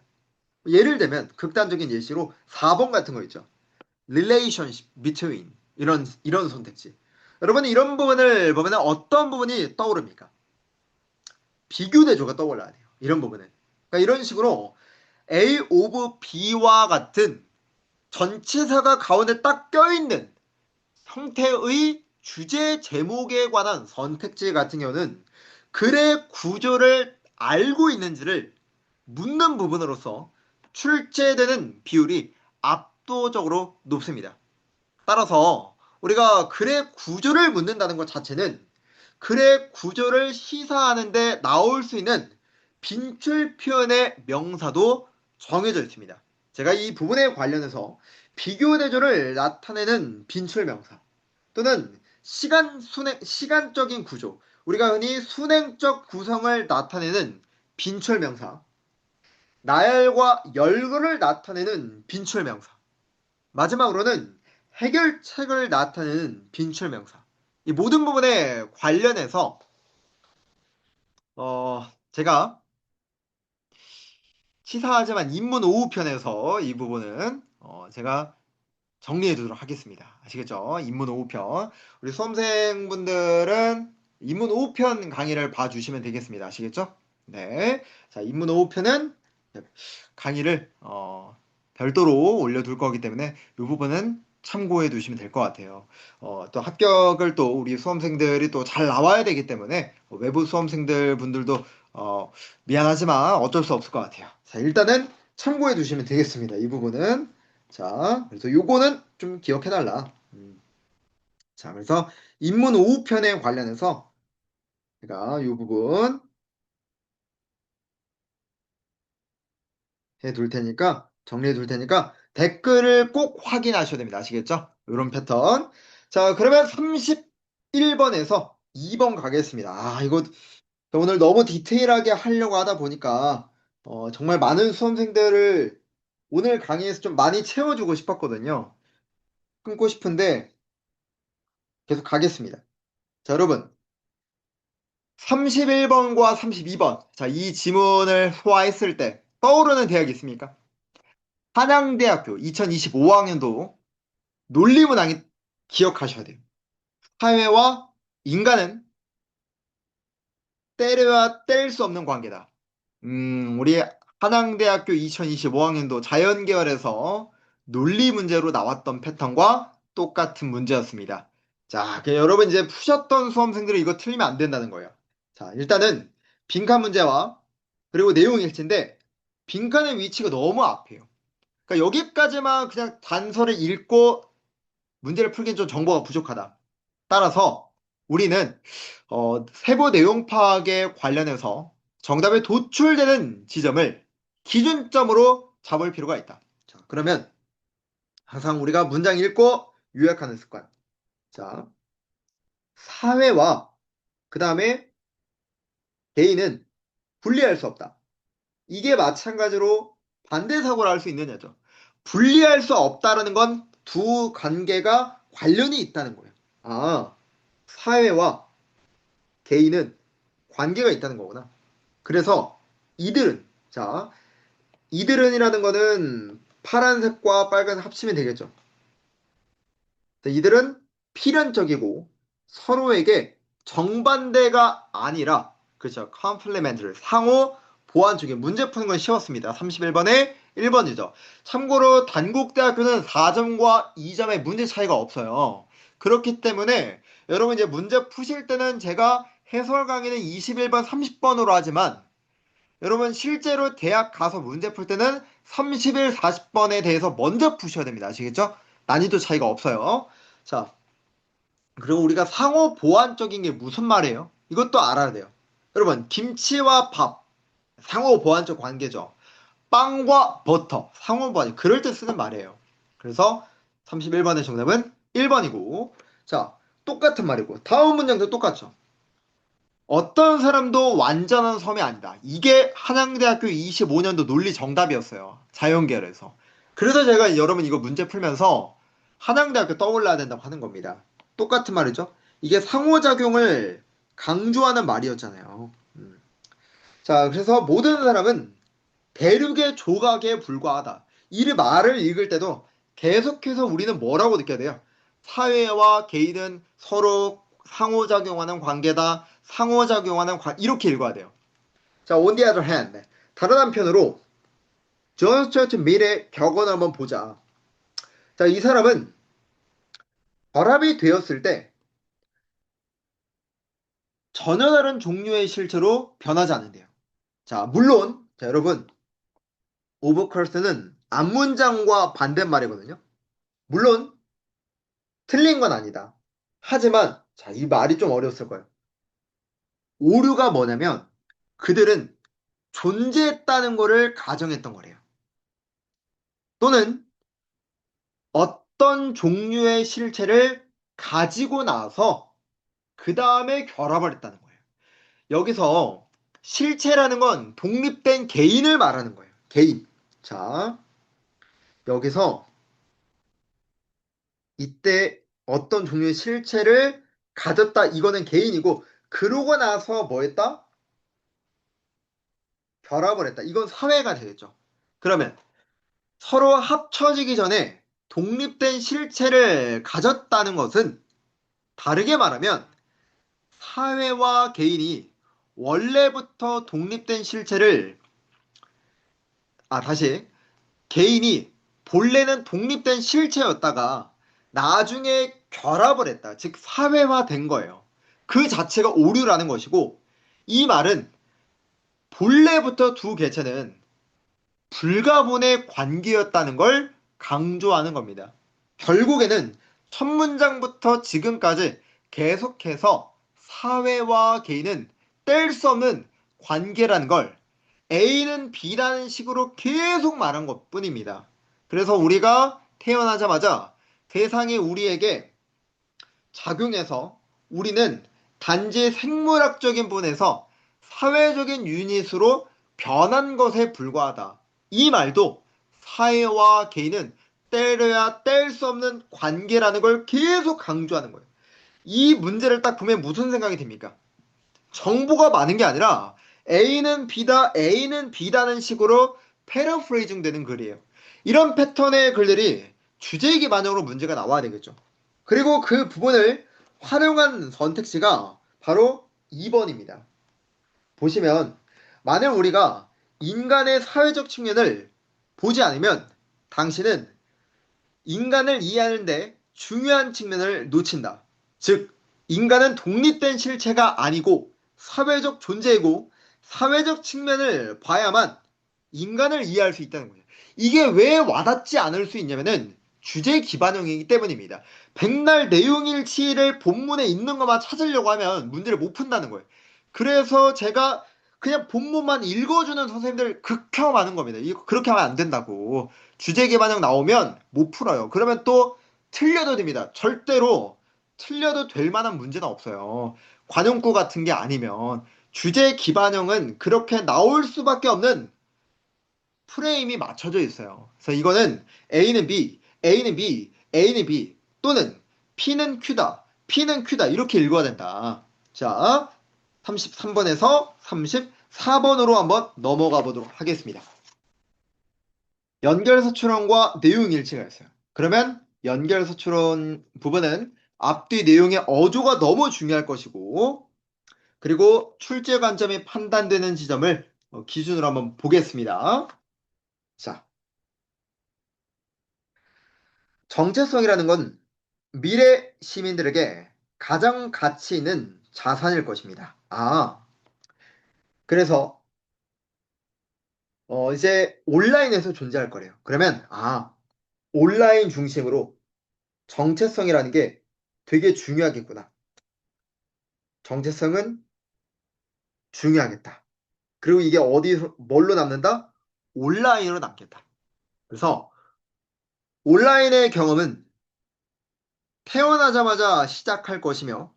예를 들면 극단적인 예시로 4번 같은 거 있죠. relationship between 이런 선택지. 여러분 이런 부분을 보면 어떤 부분이 떠오릅니까? 비교 대조가 떠올라야 돼요. 이런 부분은. 그러니까 이런 식으로 A of B와 같은 전치사가 가운데 딱 껴있는 형태의 주제 제목에 관한 선택지 같은 경우는 글의 구조를 알고 있는지를 묻는 부분으로서 출제되는 비율이 압도적으로 높습니다. 따라서 우리가 글의 구조를 묻는다는 것 자체는 글의 구조를 시사하는데 나올 수 있는 빈출 표현의 명사도 정해져 있습니다. 제가 이 부분에 관련해서 비교 대조를 나타내는 빈출 명사 또는 시간적인 구조, 우리가 흔히 순행적 구성을 나타내는 빈출 명사, 나열과 열거를 나타내는 빈출 명사, 마지막으로는 해결책을 나타내는 빈출명사. 이 모든 부분에 관련해서 제가 치사하지만 인문 오후 편에서 이 부분은 제가 정리해 두도록 하겠습니다. 아시겠죠? 인문 오후 편. 우리 수험생분들은 인문 오후 편 강의를 봐주시면 되겠습니다. 아시겠죠? 네. 자, 인문 오후 편은 강의를 별도로 올려둘 거기 때문에 이 부분은 참고해 두시면 될 것 같아요. 또 합격을 또 우리 수험생들이 또 잘 나와야 되기 때문에 외부 수험생들 분들도 미안하지만 어쩔 수 없을 것 같아요. 자, 일단은 참고해 두시면 되겠습니다. 이 부분은. 자, 그래서 요거는 좀 기억해 달라. 자, 그래서 인문 5편에 관련해서 제가 이 부분 해 둘 테니까 정리해 둘 테니까 댓글을 꼭 확인하셔야 됩니다. 아시겠죠? 이런 패턴. 자, 그러면 31번에서 2번 가겠습니다. 이거 오늘 너무 디테일하게 하려고 하다 보니까 정말 많은 수험생들을 오늘 강의에서 좀 많이 채워주고 싶었거든요. 끊고 싶은데 계속 가겠습니다. 자, 여러분. 31번과 32번. 자, 이 지문을 소화했을 때 떠오르는 대학이 있습니까? 한양대학교 2025학년도 논리문항이 기억하셔야 돼요. 사회와 인간은 때려야 뗄 수 없는 관계다. 우리 한양대학교 2025학년도 자연계열에서 논리 문제로 나왔던 패턴과 똑같은 문제였습니다. 자, 여러분 이제 푸셨던 수험생들은 이거 틀리면 안 된다는 거예요. 자, 일단은 빈칸 문제와 그리고 내용 일치인데 빈칸의 위치가 너무 앞이에요. 그러니까 여기까지만 그냥 단서를 읽고 문제를 풀기엔 좀 정보가 부족하다. 따라서 우리는 세부 내용 파악에 관련해서 정답에 도출되는 지점을 기준점으로 잡을 필요가 있다. 자, 그러면 항상 우리가 문장 읽고 요약하는 습관. 자, 사회와 그 다음에 개인은 분리할 수 없다. 이게 마찬가지로 반대 사고를 할 수 있느냐죠. 분리할 수 없다라는 건 두 관계가 관련이 있다는 거예요. 아, 사회와 개인은 관계가 있다는 거구나. 그래서 이들은, 자, 이들은이라는 거는 파란색과 빨간색 합치면 되겠죠. 자, 이들은 필연적이고 서로에게 정반대가 아니라, 그렇죠. complementary, 상호 보완적인 문제 푸는 건 쉬웠습니다. 31번에 1번이죠. 참고로 단국대학교는 4점과 2점의 문제 차이가 없어요. 그렇기 때문에 여러분 이제 문제 푸실 때는 제가 해설 강의는 21번, 30번으로 하지만 여러분 실제로 대학 가서 문제 풀 때는 31, 40번에 대해서 먼저 푸셔야 됩니다. 아시겠죠? 난이도 차이가 없어요. 자, 그리고 우리가 상호 보완적인 게 무슨 말이에요? 이것도 알아야 돼요. 여러분, 김치와 밥, 상호 보완적 관계죠. 빵과 버터, 상호 보완, 그럴 때 쓰는 말이에요. 그래서 31번의 정답은 1번이고, 자, 똑같은 말이고, 다음 문장도 똑같죠. 어떤 사람도 완전한 섬이 아니다. 이게 한양대학교 25년도 논리 정답이었어요. 자연계열에서. 그래서 제가 여러분 이거 문제 풀면서 한양대학교 떠올라야 된다고 하는 겁니다. 똑같은 말이죠. 이게 상호작용을 강조하는 말이었잖아요. 자, 그래서 모든 사람은 대륙의 조각에 불과하다. 이 말을 읽을 때도 계속해서 우리는 뭐라고 느껴야 돼요? 사회와 개인은 서로 상호작용하는 관계다. 상호작용하는 이렇게 읽어야 돼요. 자, on the other hand. 다른 한편으로 존 스튜어트 밀의 격언을 한번 보자. 자, 이 사람은 결합이 되었을 때 전혀 다른 종류의 실체로 변하지 않는데요. 자, 물론 자, 여러분 오버컬스는 앞문장과 반대말이거든요. 물론 틀린 건 아니다. 하지만 자, 이 말이 좀 어려웠을 거예요. 오류가 뭐냐면 그들은 존재했다는 거를 가정했던 거래요. 또는 어떤 종류의 실체를 가지고 나서 그 다음에 결합을 했다는 거예요. 여기서 실체라는 건 독립된 개인을 말하는 거예요. 개인. 자, 여기서 이때 어떤 종류의 실체를 가졌다. 이거는 개인이고 그러고 나서 뭐 했다? 결합을 했다. 이건 사회가 되겠죠. 그러면 서로 합쳐지기 전에 독립된 실체를 가졌다는 것은 다르게 말하면 사회와 개인이 원래부터 독립된 실체를 다시 개인이 본래는 독립된 실체였다가 나중에 결합을 했다. 즉 사회화된 거예요. 그 자체가 오류라는 것이고 이 말은 본래부터 두 개체는 불가분의 관계였다는 걸 강조하는 겁니다. 결국에는 첫 문장부터 지금까지 계속해서 사회와 개인은 뗄 수 없는 관계라는 걸 A는 B라는 식으로 계속 말한 것 뿐입니다. 그래서 우리가 태어나자마자 세상이 우리에게 작용해서 우리는 단지 생물학적인 부분에서 사회적인 유닛으로 변한 것에 불과하다. 이 말도 사회와 개인은 떼려야 뗄 수 없는 관계라는 걸 계속 강조하는 거예요. 이 문제를 딱 보면 무슨 생각이 듭니까? 정보가 많은 게 아니라 A는 B다, A는 B다는 식으로 패러프레이징 되는 글이에요. 이런 패턴의 글들이 주제 기반으로 문제가 나와야 되겠죠. 그리고 그 부분을 활용한 선택지가 바로 2번입니다. 보시면 만약 우리가 인간의 사회적 측면을 보지 않으면 당신은 인간을 이해하는데 중요한 측면을 놓친다. 즉, 인간은 독립된 실체가 아니고 사회적 존재이고 사회적 측면을 봐야만 인간을 이해할 수 있다는 거예요. 이게 왜 와닿지 않을 수 있냐면은 주제 기반형이기 때문입니다. 백날 내용일치를 본문에 있는 것만 찾으려고 하면 문제를 못 푼다는 거예요. 그래서 제가 그냥 본문만 읽어주는 선생님들 극혐 많은 겁니다. 이거 그렇게 하면 안 된다고. 주제 기반형 나오면 못 풀어요. 그러면 또 틀려도 됩니다. 절대로 틀려도 될 만한 문제는 없어요. 관용구 같은 게 아니면 주제 기반형은 그렇게 나올 수밖에 없는 프레임이 맞춰져 있어요. 그래서 이거는 A는 B, A는 B, A는 B 또는 P는 Q다, P는 Q다 이렇게 읽어야 된다. 자, 33번에서 34번으로 한번 넘어가 보도록 하겠습니다. 연결사추론과 내용 일치가 있어요. 그러면 연결사추론 부분은 앞뒤 내용의 어조가 너무 중요할 것이고 그리고 출제 관점이 판단되는 지점을 기준으로 한번 보겠습니다. 자, 정체성이라는 건 미래 시민들에게 가장 가치 있는 자산일 것입니다. 그래서 이제 온라인에서 존재할 거래요. 그러면 온라인 중심으로 정체성이라는 게 되게 중요하겠구나. 정체성은 중요하겠다. 그리고 이게 어디서 뭘로 남는다? 온라인으로 남겠다. 그래서 온라인의 경험은 태어나자마자 시작할 것이며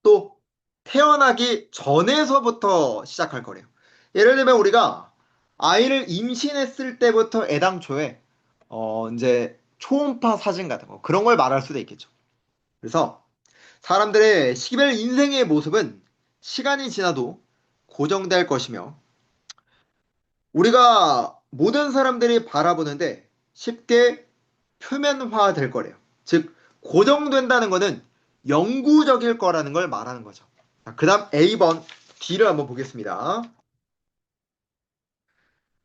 또 태어나기 전에서부터 시작할 거래요. 예를 들면 우리가 아이를 임신했을 때부터 애당초에 이제 초음파 사진 같은 거 그런 걸 말할 수도 있겠죠. 그래서 사람들의 시별 인생의 모습은 시간이 지나도 고정될 것이며 우리가 모든 사람들이 바라보는데 쉽게 표면화될 거래요. 즉 고정된다는 거는 영구적일 거라는 걸 말하는 거죠. 그 다음 A번 D를 한번 보겠습니다.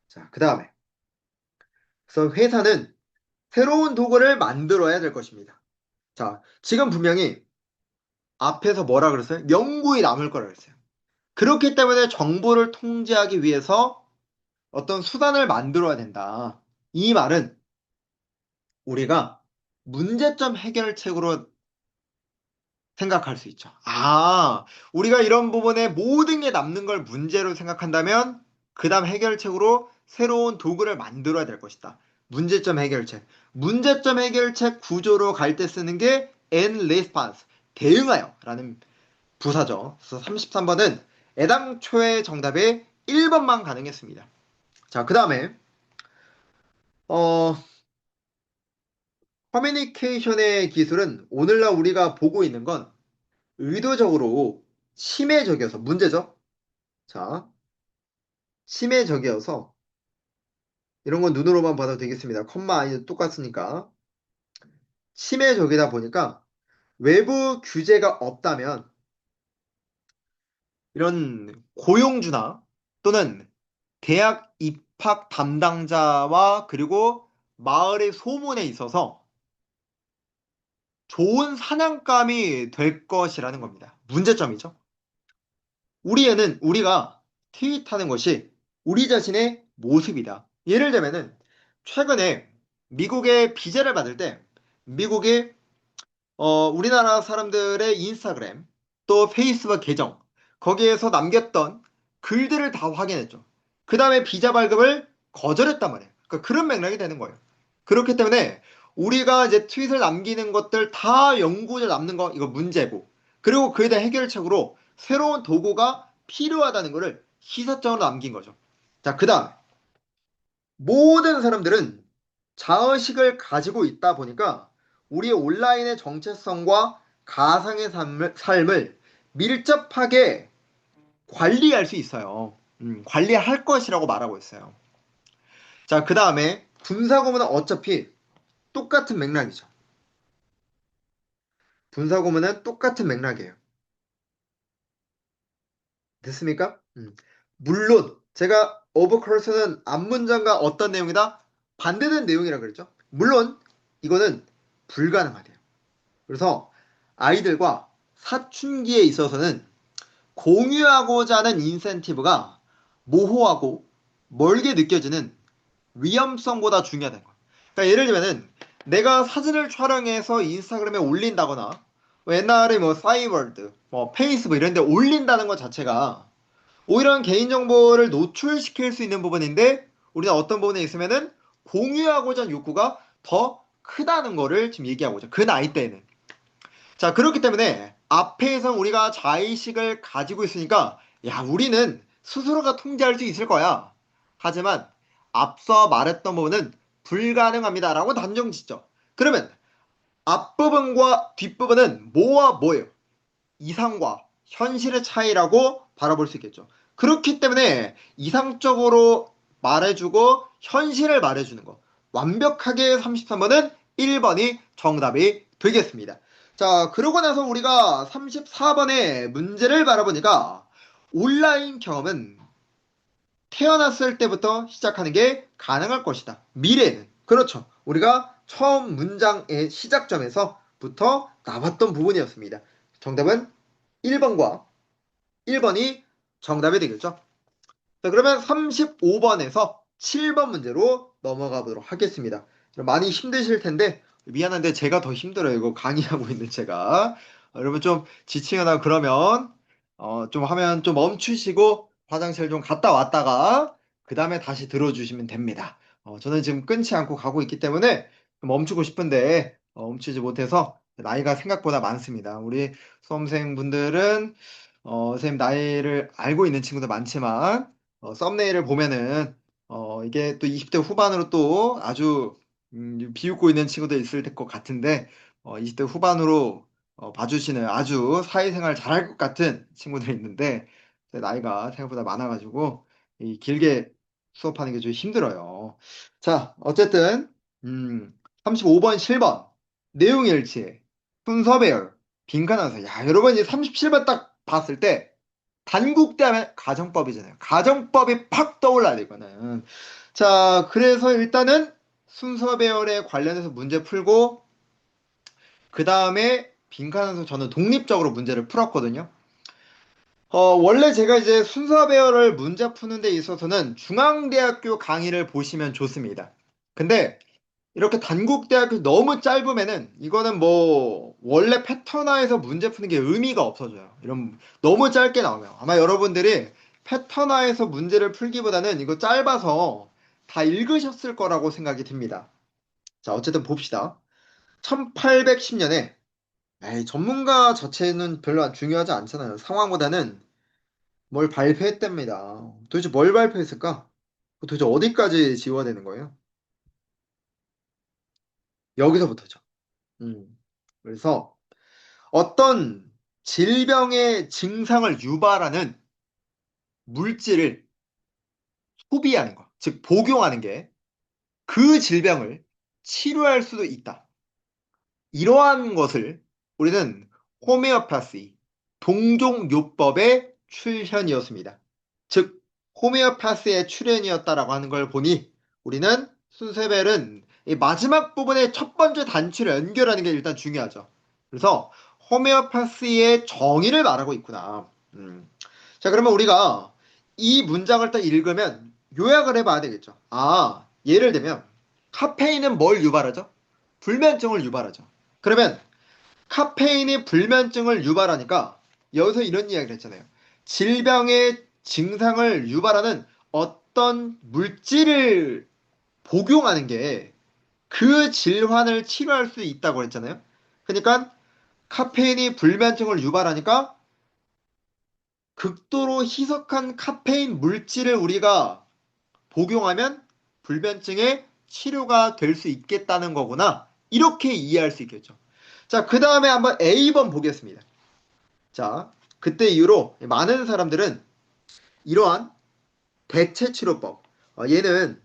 자, 그 다음에 그래서 회사는 새로운 도구를 만들어야 될 것입니다. 자, 지금 분명히 앞에서 뭐라 그랬어요? 영구히 남을 거라 그랬어요. 그렇기 때문에 정보를 통제하기 위해서 어떤 수단을 만들어야 된다. 이 말은 우리가 문제점 해결책으로 생각할 수 있죠. 우리가 이런 부분에 모든 게 남는 걸 문제로 생각한다면 그 다음 해결책으로 새로운 도구를 만들어야 될 것이다. 문제점 해결책. 문제점 해결책 구조로 갈 때 쓰는 게 in response, 대응하여 라는 부사죠. 그래서 33번은 애당초의 정답에 1번만 가능했습니다. 자, 그 다음에 커뮤니케이션의 기술은 오늘날 우리가 보고 있는 건 의도적으로 심해적이어서 문제죠. 자, 심해적이어서 이런 건 눈으로만 봐도 되겠습니다. 컴마 아니도 똑같으니까. 심해적이다 보니까 외부 규제가 없다면 이런 고용주나 또는 대학 입학 담당자와 그리고 마을의 소문에 있어서 좋은 사냥감이 될 것이라는 겁니다. 문제점이죠. 우리가 트윗하는 것이 우리 자신의 모습이다. 예를 들면은 최근에 미국의 비자를 받을 때 미국의 우리나라 사람들의 인스타그램 또 페이스북 계정 거기에서 남겼던 글들을 다 확인했죠. 그 다음에 비자 발급을 거절했단 말이에요. 그러니까 그런 맥락이 되는 거예요. 그렇기 때문에 우리가 이제 트윗을 남기는 것들 다 영구적으로 남는 거 이거 문제고 그리고 그에 대한 해결책으로 새로운 도구가 필요하다는 것을 시사점으로 남긴 거죠. 자, 그 다음 모든 사람들은 자의식을 가지고 있다 보니까 우리의 온라인의 정체성과 가상의 삶을 밀접하게 관리할 수 있어요. 관리할 것이라고 말하고 있어요. 자, 그 다음에 분사구문은 어차피 똑같은 맥락이죠. 분사구문은 똑같은 맥락이에요. 됐습니까? 물론 제가 오버컬스는 앞문장과 어떤 내용이다? 반대되는 내용이라 그랬죠. 물론 이거는 불가능하대요. 그래서 아이들과 사춘기에 있어서는 공유하고자 하는 인센티브가 모호하고 멀게 느껴지는 위험성보다 중요하다는 거예요. 그러니까 예를 들면은 내가 사진을 촬영해서 인스타그램에 올린다거나 뭐 옛날에 뭐 싸이월드, 뭐 페이스북 이런 데 올린다는 것 자체가 오히려 개인정보를 노출시킬 수 있는 부분인데 우리는 어떤 부분에 있으면은 공유하고자 하는 욕구가 더 크다는 거를 지금 얘기하고자 그 나이 때에는. 자, 그렇기 때문에 앞에서 우리가 자의식을 가지고 있으니까 야, 우리는 스스로가 통제할 수 있을 거야. 하지만 앞서 말했던 부분은 불가능합니다라고 단정 짓죠. 그러면 앞부분과 뒷부분은 뭐와 뭐예요? 이상과 현실의 차이라고 바라볼 수 있겠죠. 그렇기 때문에 이상적으로 말해주고 현실을 말해주는 거. 완벽하게 33번은 1번이 정답이 되겠습니다. 자, 그러고 나서 우리가 34번의 문제를 바라보니까 온라인 경험은 태어났을 때부터 시작하는 게 가능할 것이다. 미래는. 그렇죠. 우리가 처음 문장의 시작점에서부터 나왔던 부분이었습니다. 정답은 1번과 1번이 정답이 되겠죠. 자, 그러면 35번에서 7번 문제로 넘어가 보도록 하겠습니다. 많이 힘드실 텐데 미안한데 제가 더 힘들어요. 이거 강의하고 있는 제가. 여러분 좀 지치거나 그러면 좀 하면 좀 멈추시고 화장실 좀 갔다 왔다가 그 다음에 다시 들어주시면 됩니다. 저는 지금 끊지 않고 가고 있기 때문에 멈추고 싶은데 멈추지 못해서 나이가 생각보다 많습니다. 우리 수험생분들은 선생님 나이를 알고 있는 친구도 많지만 썸네일을 보면은 이게 또 20대 후반으로 또 아주 비웃고 있는 친구도 있을 것 같은데 20대 후반으로 봐주시는 아주 사회생활 잘할 것 같은 친구들이 있는데 제 나이가 생각보다 많아가지고 이 길게 수업하는 게 좀 힘들어요. 자, 어쨌든 35번, 7번 내용 일치, 순서 배열, 빈칸 완성. 야, 여러분 이제 37번 딱 봤을 때 단국대 하면 가정법이잖아요. 가정법이 팍 떠올라야 돼, 이거는. 자, 그래서 일단은 순서 배열에 관련해서 문제 풀고, 그 다음에 빈칸에서 저는 독립적으로 문제를 풀었거든요. 원래 제가 이제 순서 배열을 문제 푸는 데 있어서는 중앙대학교 강의를 보시면 좋습니다. 근데 이렇게 단국대학교 너무 짧으면은 이거는 뭐 원래 패턴화해서 문제 푸는 게 의미가 없어져요. 이런 너무 짧게 나오면 아마 여러분들이 패턴화해서 문제를 풀기보다는 이거 짧아서 다 읽으셨을 거라고 생각이 듭니다. 자, 어쨌든 봅시다. 1810년에 전문가 자체는 별로 중요하지 않잖아요. 상황보다는 뭘 발표했답니다. 도대체 뭘 발표했을까? 도대체 어디까지 지워야 되는 거예요? 여기서부터죠. 그래서 어떤 질병의 증상을 유발하는 물질을 소비하는 것, 즉 복용하는 게 그 질병을 치료할 수도 있다. 이러한 것을 우리는 호메오파시, 동종요법의 출현이었습니다. 즉 호메오파시의 출현이었다라고 하는 걸 보니 우리는 순세벨은 이 마지막 부분의 첫 번째 단추를 연결하는 게 일단 중요하죠. 그래서 호메오파시의 정의를 말하고 있구나. 자, 그러면 우리가 이 문장을 딱 읽으면 요약을 해봐야 되겠죠. 아, 예를 들면 카페인은 뭘 유발하죠? 불면증을 유발하죠. 그러면 카페인이 불면증을 유발하니까 여기서 이런 이야기를 했잖아요. 질병의 증상을 유발하는 어떤 물질을 복용하는 게 그 질환을 치료할 수 있다고 했잖아요. 그러니까 카페인이 불면증을 유발하니까 극도로 희석한 카페인 물질을 우리가 복용하면 불면증의 치료가 될 수 있겠다는 거구나. 이렇게 이해할 수 있겠죠. 자, 그 다음에 한번 A번 보겠습니다. 자, 그때 이후로 많은 사람들은 이러한 대체치료법, 얘는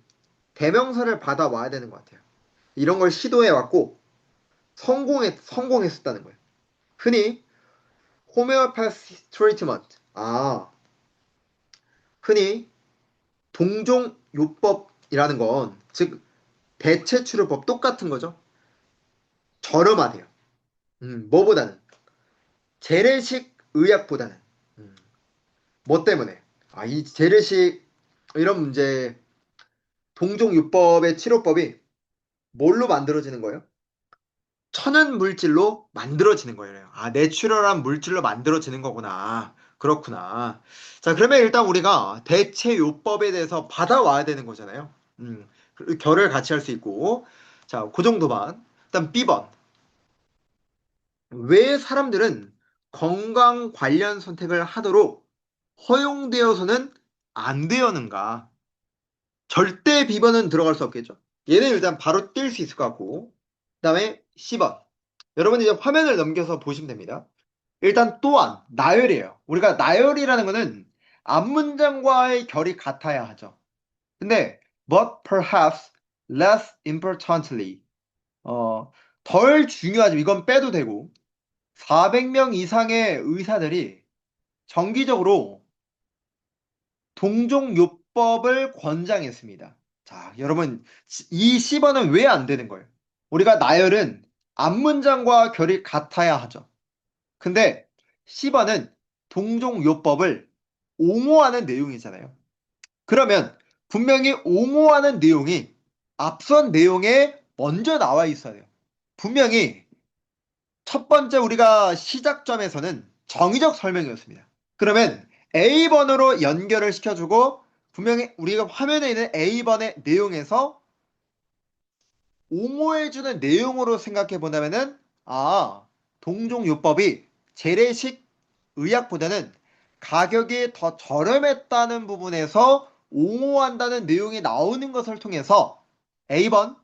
대명사를 받아와야 되는 것 같아요. 이런 걸 시도해왔고 성공했었다는 거예요. 흔히 호메오파시 트리트먼트, 흔히 동종요법이라는 건, 즉 대체치료법 똑같은 거죠. 저렴하대요. 뭐보다는 재래식 의학보다는 뭐 때문에? 이 재래식 이런 문제 동종요법의 치료법이 뭘로 만들어지는 거예요? 천연 물질로 만들어지는 거예요. 아, 내추럴한 물질로 만들어지는 거구나. 그렇구나. 자, 그러면 일단 우리가 대체 요법에 대해서 받아와야 되는 거잖아요. 결을 같이 할 수 있고. 자, 그 정도만. 일단 B번. 왜 사람들은 건강 관련 선택을 하도록 허용되어서는 안 되었는가? 절대 B번은 들어갈 수 없겠죠. 얘는 일단 바로 뛸 수 있을 것 같고. 그다음에 C번. 여러분 이제 화면을 넘겨서 보시면 됩니다. 일단 또한 나열이에요. 우리가 나열이라는 거는 앞문장과의 결이 같아야 하죠. 근데 but perhaps less importantly 덜 중요하죠. 이건 빼도 되고 400명 이상의 의사들이 정기적으로 동종요법을 권장했습니다. 자, 여러분 이 10번은 왜 안 되는 거예요? 우리가 나열은 앞문장과 결이 같아야 하죠. 근데 10번은 동종요법을 옹호하는 내용이잖아요. 그러면 분명히 옹호하는 내용이 앞선 내용에 먼저 나와 있어야 돼요. 분명히 첫 번째 우리가 시작점에서는 정의적 설명이었습니다. 그러면 A번으로 연결을 시켜주고 분명히 우리가 화면에 있는 A번의 내용에서 옹호해주는 내용으로 생각해 본다면은 동종요법이 재래식 의학보다는 가격이 더 저렴했다는 부분에서 옹호한다는 내용이 나오는 것을 통해서 A번,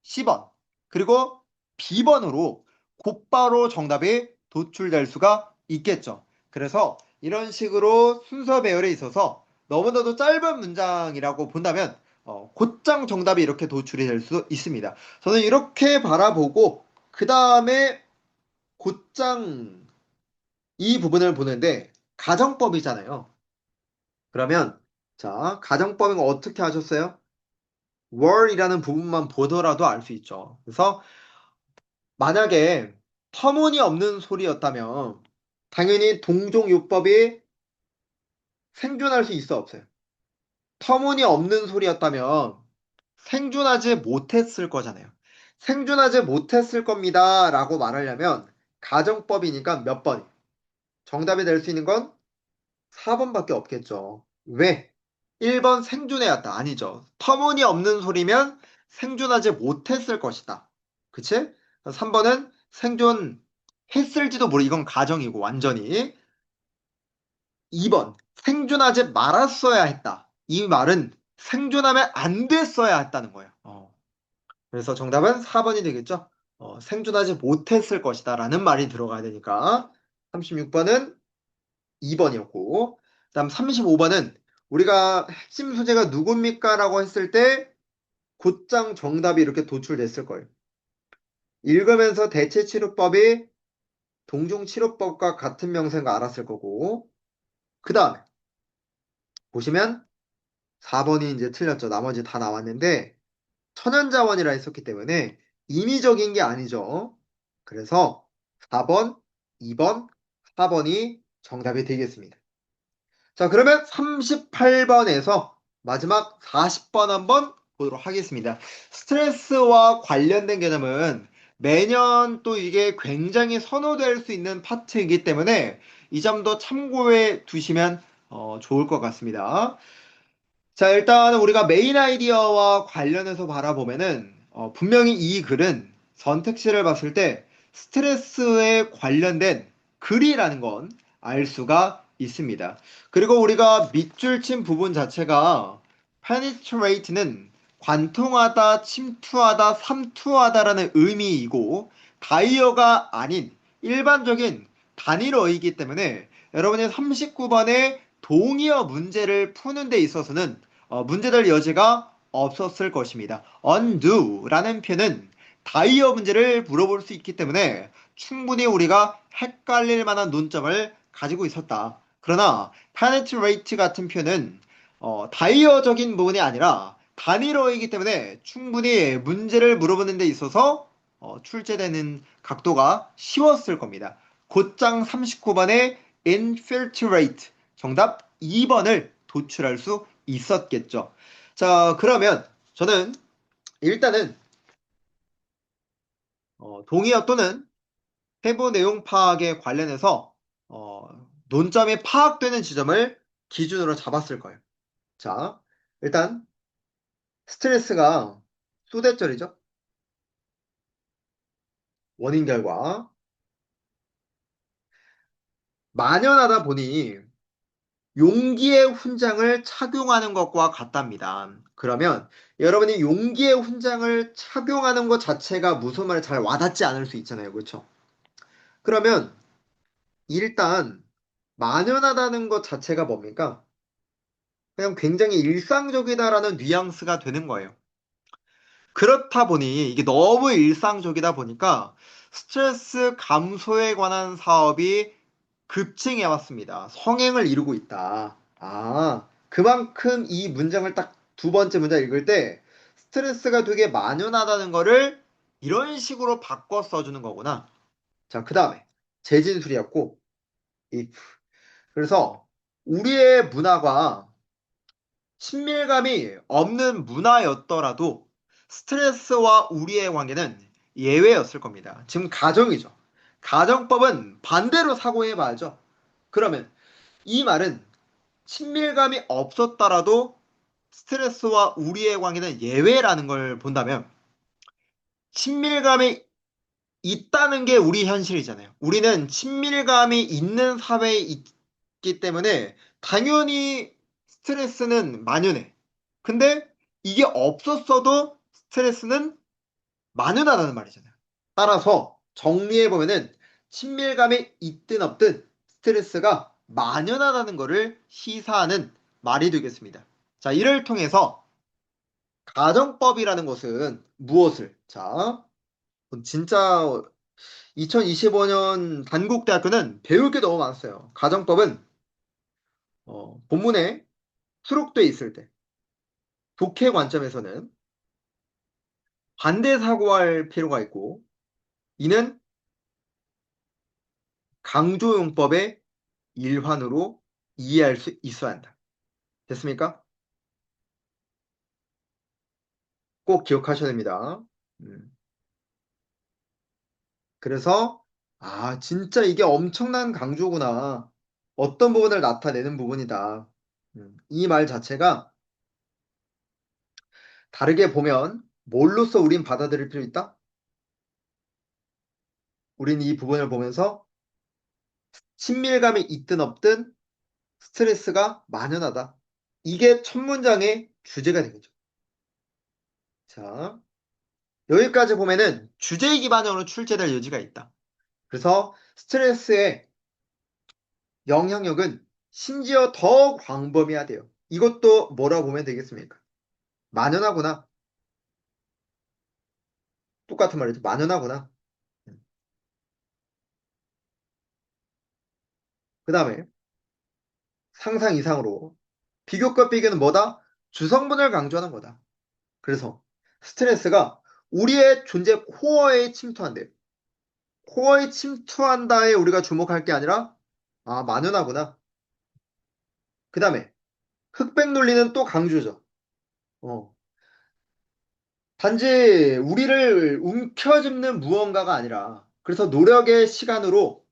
C번, 그리고 B번으로 곧바로 정답이 도출될 수가 있겠죠. 그래서 이런 식으로 순서 배열에 있어서 너무나도 짧은 문장이라고 본다면 곧장 정답이 이렇게 도출이 될 수 있습니다. 저는 이렇게 바라보고 그 다음에 곧장 이 부분을 보는데 가정법이잖아요. 그러면 자, 가정법은 어떻게 하셨어요? 월이라는 부분만 보더라도 알 수 있죠. 그래서 만약에 터무니없는 소리였다면 당연히 동종요법이 생존할 수 있어 없어요. 터무니없는 소리였다면 생존하지 못했을 거잖아요. 생존하지 못했을 겁니다. 라고 말하려면 가정법이니까 몇 번? 정답이 될 수 있는 건 4번밖에 없겠죠. 왜? 1번 생존해왔다. 아니죠. 터무니없는 소리면 생존하지 못했을 것이다. 그치? 3번은 생존했을지도 모르. 이건 가정이고 완전히. 2번 생존하지 말았어야 했다. 이 말은 생존하면 안 됐어야 했다는 거예요. 그래서 정답은 4번이 되겠죠. 생존하지 못했을 것이다 라는 말이 들어가야 되니까 36번은 2번이었고 그다음 35번은 우리가 핵심 소재가 누굽니까? 라고 했을 때 곧장 정답이 이렇게 도출됐을 거예요. 읽으면서 대체치료법이 동종치료법과 같은 명세인 거 알았을 거고 그 다음에 보시면 4번이 이제 틀렸죠. 나머지 다 나왔는데 천연자원이라 했었기 때문에 임의적인 게 아니죠. 그래서 4번, 2번, 4번이 정답이 되겠습니다. 자, 그러면 38번에서 마지막 40번 한번 보도록 하겠습니다. 스트레스와 관련된 개념은 매년 또 이게 굉장히 선호될 수 있는 파트이기 때문에 이 점도 참고해 두시면 좋을 것 같습니다. 자, 일단 우리가 메인 아이디어와 관련해서 바라보면은 분명히 이 글은 선택지를 봤을 때 스트레스에 관련된 글이라는 건 알 수가 있습니다. 그리고 우리가 밑줄 친 부분 자체가 penetrate는 관통하다, 침투하다, 삼투하다라는 의미이고 다이어가 아닌 일반적인 단일어이기 때문에 여러분이 39번에 동의어 문제를 푸는 데 있어서는 문제될 여지가 없었을 것입니다. undo라는 표현은 다이어 문제를 물어볼 수 있기 때문에 충분히 우리가 헷갈릴 만한 논점을 가지고 있었다. 그러나 penetrate 같은 표현은 다이어적인 부분이 아니라 단일어이기 때문에 충분히 문제를 물어보는 데 있어서 출제되는 각도가 쉬웠을 겁니다. 곧장 39번에 infiltrate 정답 2번을 도출할 수 있었겠죠. 자, 그러면 저는 일단은 동의어 또는 세부 내용 파악에 관련해서 어, 논점이 파악되는 지점을 기준으로 잡았을 거예요. 자, 일단 스트레스가 수대절이죠. 원인 결과 만연하다 보니 용기의 훈장을 착용하는 것과 같답니다. 그러면 여러분이 용기의 훈장을 착용하는 것 자체가 무슨 말을 잘 와닿지 않을 수 있잖아요. 그렇죠? 그러면 일단 만연하다는 것 자체가 뭡니까? 그냥 굉장히 일상적이다라는 뉘앙스가 되는 거예요. 그렇다 보니 이게 너무 일상적이다 보니까 스트레스 감소에 관한 사업이 급증해 왔습니다. 성행을 이루고 있다. 아, 그만큼 이 문장을 딱 두 번째 문장 읽을 때 스트레스가 되게 만연하다는 거를 이런 식으로 바꿔 써주는 거구나. 자, 그 다음에 재진술이었고, if. 그래서 우리의 문화가 친밀감이 없는 문화였더라도 스트레스와 우리의 관계는 예외였을 겁니다. 지금 가정이죠. 가정법은 반대로 사고해봐야죠. 그러면 이 말은 친밀감이 없었더라도 스트레스와 우리의 관계는 예외라는 걸 본다면 친밀감이 있다는 게 우리 현실이잖아요. 우리는 친밀감이 있는 사회에 있기 때문에 당연히 스트레스는 만연해. 근데 이게 없었어도 스트레스는 만연하다는 말이잖아요. 따라서 정리해보면은 친밀감이 있든 없든 스트레스가 만연하다는 것을 시사하는 말이 되겠습니다. 자, 이를 통해서 가정법이라는 것은 무엇을? 자, 진짜 2025년 단국대학교는 배울 게 너무 많았어요. 가정법은 본문에 수록돼 있을 때 독해 관점에서는 반대 사고할 필요가 있고 이는 강조용법의 일환으로 이해할 수 있어야 한다. 됐습니까? 꼭 기억하셔야 됩니다. 음, 그래서 진짜 이게 엄청난 강조구나. 어떤 부분을 나타내는 부분이다. 이 말 자체가 다르게 보면 뭘로써 우린 받아들일 필요 있다? 우린 이 부분을 보면서 친밀감이 있든 없든 스트레스가 만연하다. 이게 첫 문장의 주제가 되겠죠. 자, 여기까지 보면은 주제 기반으로 출제될 여지가 있다. 그래서 스트레스의 영향력은 심지어 더 광범위하대요. 이것도 뭐라고 보면 되겠습니까? 만연하구나. 똑같은 말이죠. 만연하구나. 그 다음에 상상 이상으로 비교과 비교는 뭐다? 주성분을 강조하는 거다. 그래서 스트레스가 우리의 존재 코어에 침투한대요. 코어에 침투한다에 우리가 주목할 게 아니라 만연하구나. 그 다음에 흑백 논리는 또 강조죠. 어, 단지 우리를 움켜쥐는 무언가가 아니라 그래서 노력의 시간으로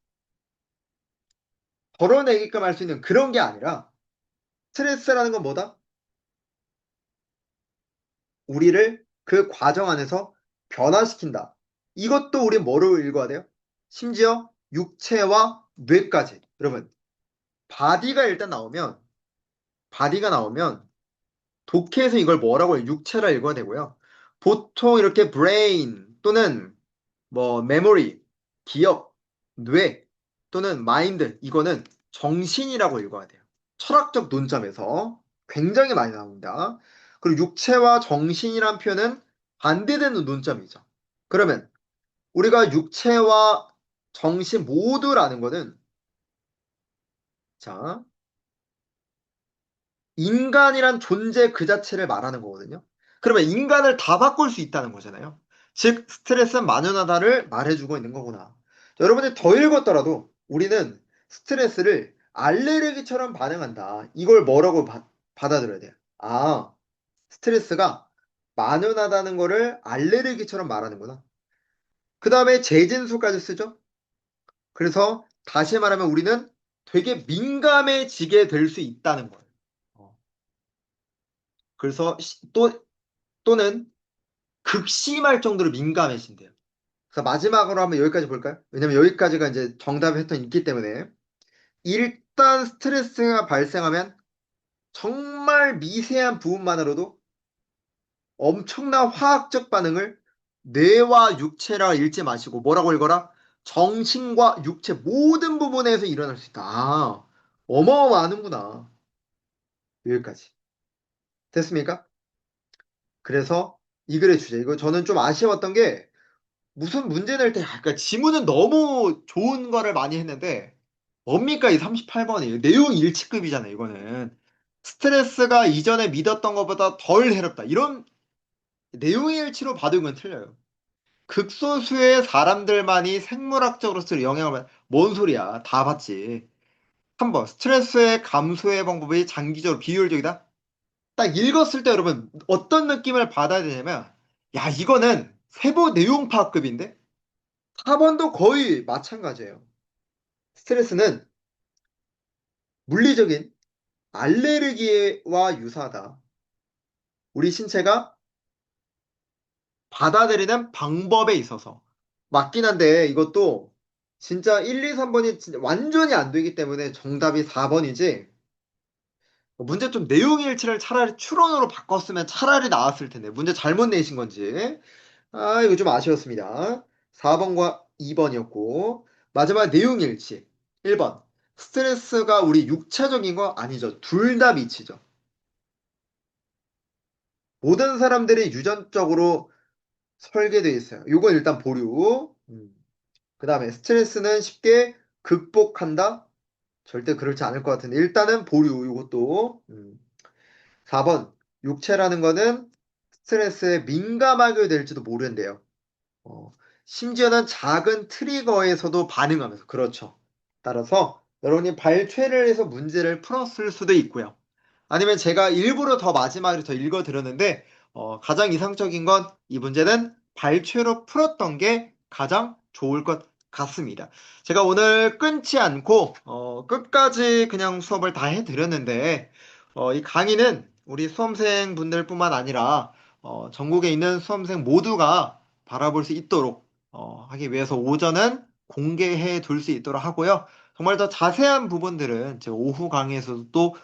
덜어내게끔 할 수 있는 그런 게 아니라 스트레스라는 건 뭐다? 우리를 그 과정 안에서 변화시킨다. 이것도 우리 뭐로 읽어야 돼요? 심지어 육체와 뇌까지. 여러분, 바디가 일단 나오면 바디가 나오면 독해에서 이걸 뭐라고 해요? 육체라 읽어야 되고요. 보통 이렇게 brain 또는 뭐 memory, 기억, 뇌 또는 mind 이거는 정신이라고 읽어야 돼요. 철학적 논점에서 굉장히 많이 나옵니다. 그리고 육체와 정신이란 표현은 반대되는 논점이죠. 그러면 우리가 육체와 정신 모두라는 거는 자, 인간이란 존재 그 자체를 말하는 거거든요. 그러면 인간을 다 바꿀 수 있다는 거잖아요. 즉, 스트레스는 만연하다를 말해주고 있는 거구나. 여러분이 더 읽었더라도 우리는 스트레스를 알레르기처럼 반응한다. 이걸 뭐라고 받아들여야 돼요? 스트레스가 만연하다는 거를 알레르기처럼 말하는구나. 그 다음에 재진수까지 쓰죠. 그래서 다시 말하면 우리는 되게 민감해지게 될 수 있다는 거예요. 어. 그래서 또는 극심할 정도로 민감해진대요. 그래서 마지막으로 한번 여기까지 볼까요? 왜냐면 여기까지가 이제 정답 패턴이 있기 때문에. 일단 스트레스가 발생하면 정말 미세한 부분만으로도 엄청난 화학적 반응을 뇌와 육체라 읽지 마시고 뭐라고 읽어라? 정신과 육체 모든 부분에서 일어날 수 있다. 아, 어마어마하는구나. 여기까지. 됐습니까? 그래서 이 글의 주제. 이거 저는 좀 아쉬웠던 게 무슨 문제 낼 때, 그러니까 지문은 너무 좋은 거를 많이 했는데, 뭡니까, 이 38번이. 내용 일치급이잖아요, 이거는. 스트레스가 이전에 믿었던 것보다 덜 해롭다. 이런 내용의 일치로 봐도 이건 틀려요. 극소수의 사람들만이 생물학적으로서 영향을 받는, 뭔 소리야. 다 봤지. 3번, 스트레스의 감소의 방법이 장기적으로 비효율적이다. 딱 읽었을 때 여러분, 어떤 느낌을 받아야 되냐면, 야, 이거는 세부 내용 파악급인데? 4번도 거의 마찬가지예요. 스트레스는 물리적인 알레르기와 유사하다. 우리 신체가 받아들이는 방법에 있어서. 맞긴 한데 이것도 진짜 1, 2, 3번이 진짜 완전히 안 되기 때문에 정답이 4번이지. 문제 좀 내용 일치를 차라리 추론으로 바꿨으면 차라리 나왔을 텐데. 문제 잘못 내신 건지. 아, 이거 좀 아쉬웠습니다. 4번과 2번이었고. 마지막 내용 일치. 1번. 스트레스가 우리 육체적인 거 아니죠. 둘 다 미치죠. 모든 사람들이 유전적으로 설계되어 있어요. 이건 일단 보류. 그 다음에 스트레스는 쉽게 극복한다? 절대 그렇지 않을 것 같은데. 일단은 보류. 이것도. 4번. 육체라는 거는 스트레스에 민감하게 될지도 모른대요. 어, 심지어는 작은 트리거에서도 반응하면서. 그렇죠. 따라서 여러분이 발췌를 해서 문제를 풀었을 수도 있고요. 아니면 제가 일부러 더 마지막에 더 읽어드렸는데 가장 이상적인 건 이 문제는 발췌로 풀었던 게 가장 좋을 것 같습니다. 제가 오늘 끊지 않고 끝까지 그냥 수업을 다 해드렸는데 이 강의는 우리 수험생분들뿐만 아니라 전국에 있는 수험생 모두가 바라볼 수 있도록 하기 위해서 오전은 공개해 둘 수 있도록 하고요. 정말 더 자세한 부분들은 제 오후 강의에서도 또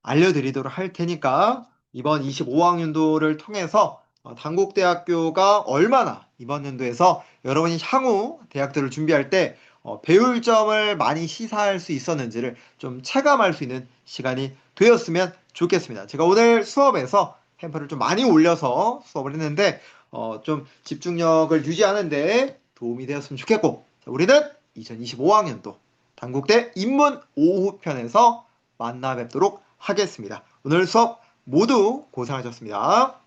알려드리도록 할 테니까 이번 25학년도를 통해서 단국대학교가 얼마나 이번 연도에서 여러분이 향후 대학들을 준비할 때 배울 점을 많이 시사할 수 있었는지를 좀 체감할 수 있는 시간이 되었으면 좋겠습니다. 제가 오늘 수업에서 템포를 좀 많이 올려서 수업을 했는데 좀 집중력을 유지하는데 도움이 되었으면 좋겠고 우리는 2025학년도 단국대 인문 오후편에서 만나 뵙도록 하겠습니다. 오늘 수업 모두 고생하셨습니다.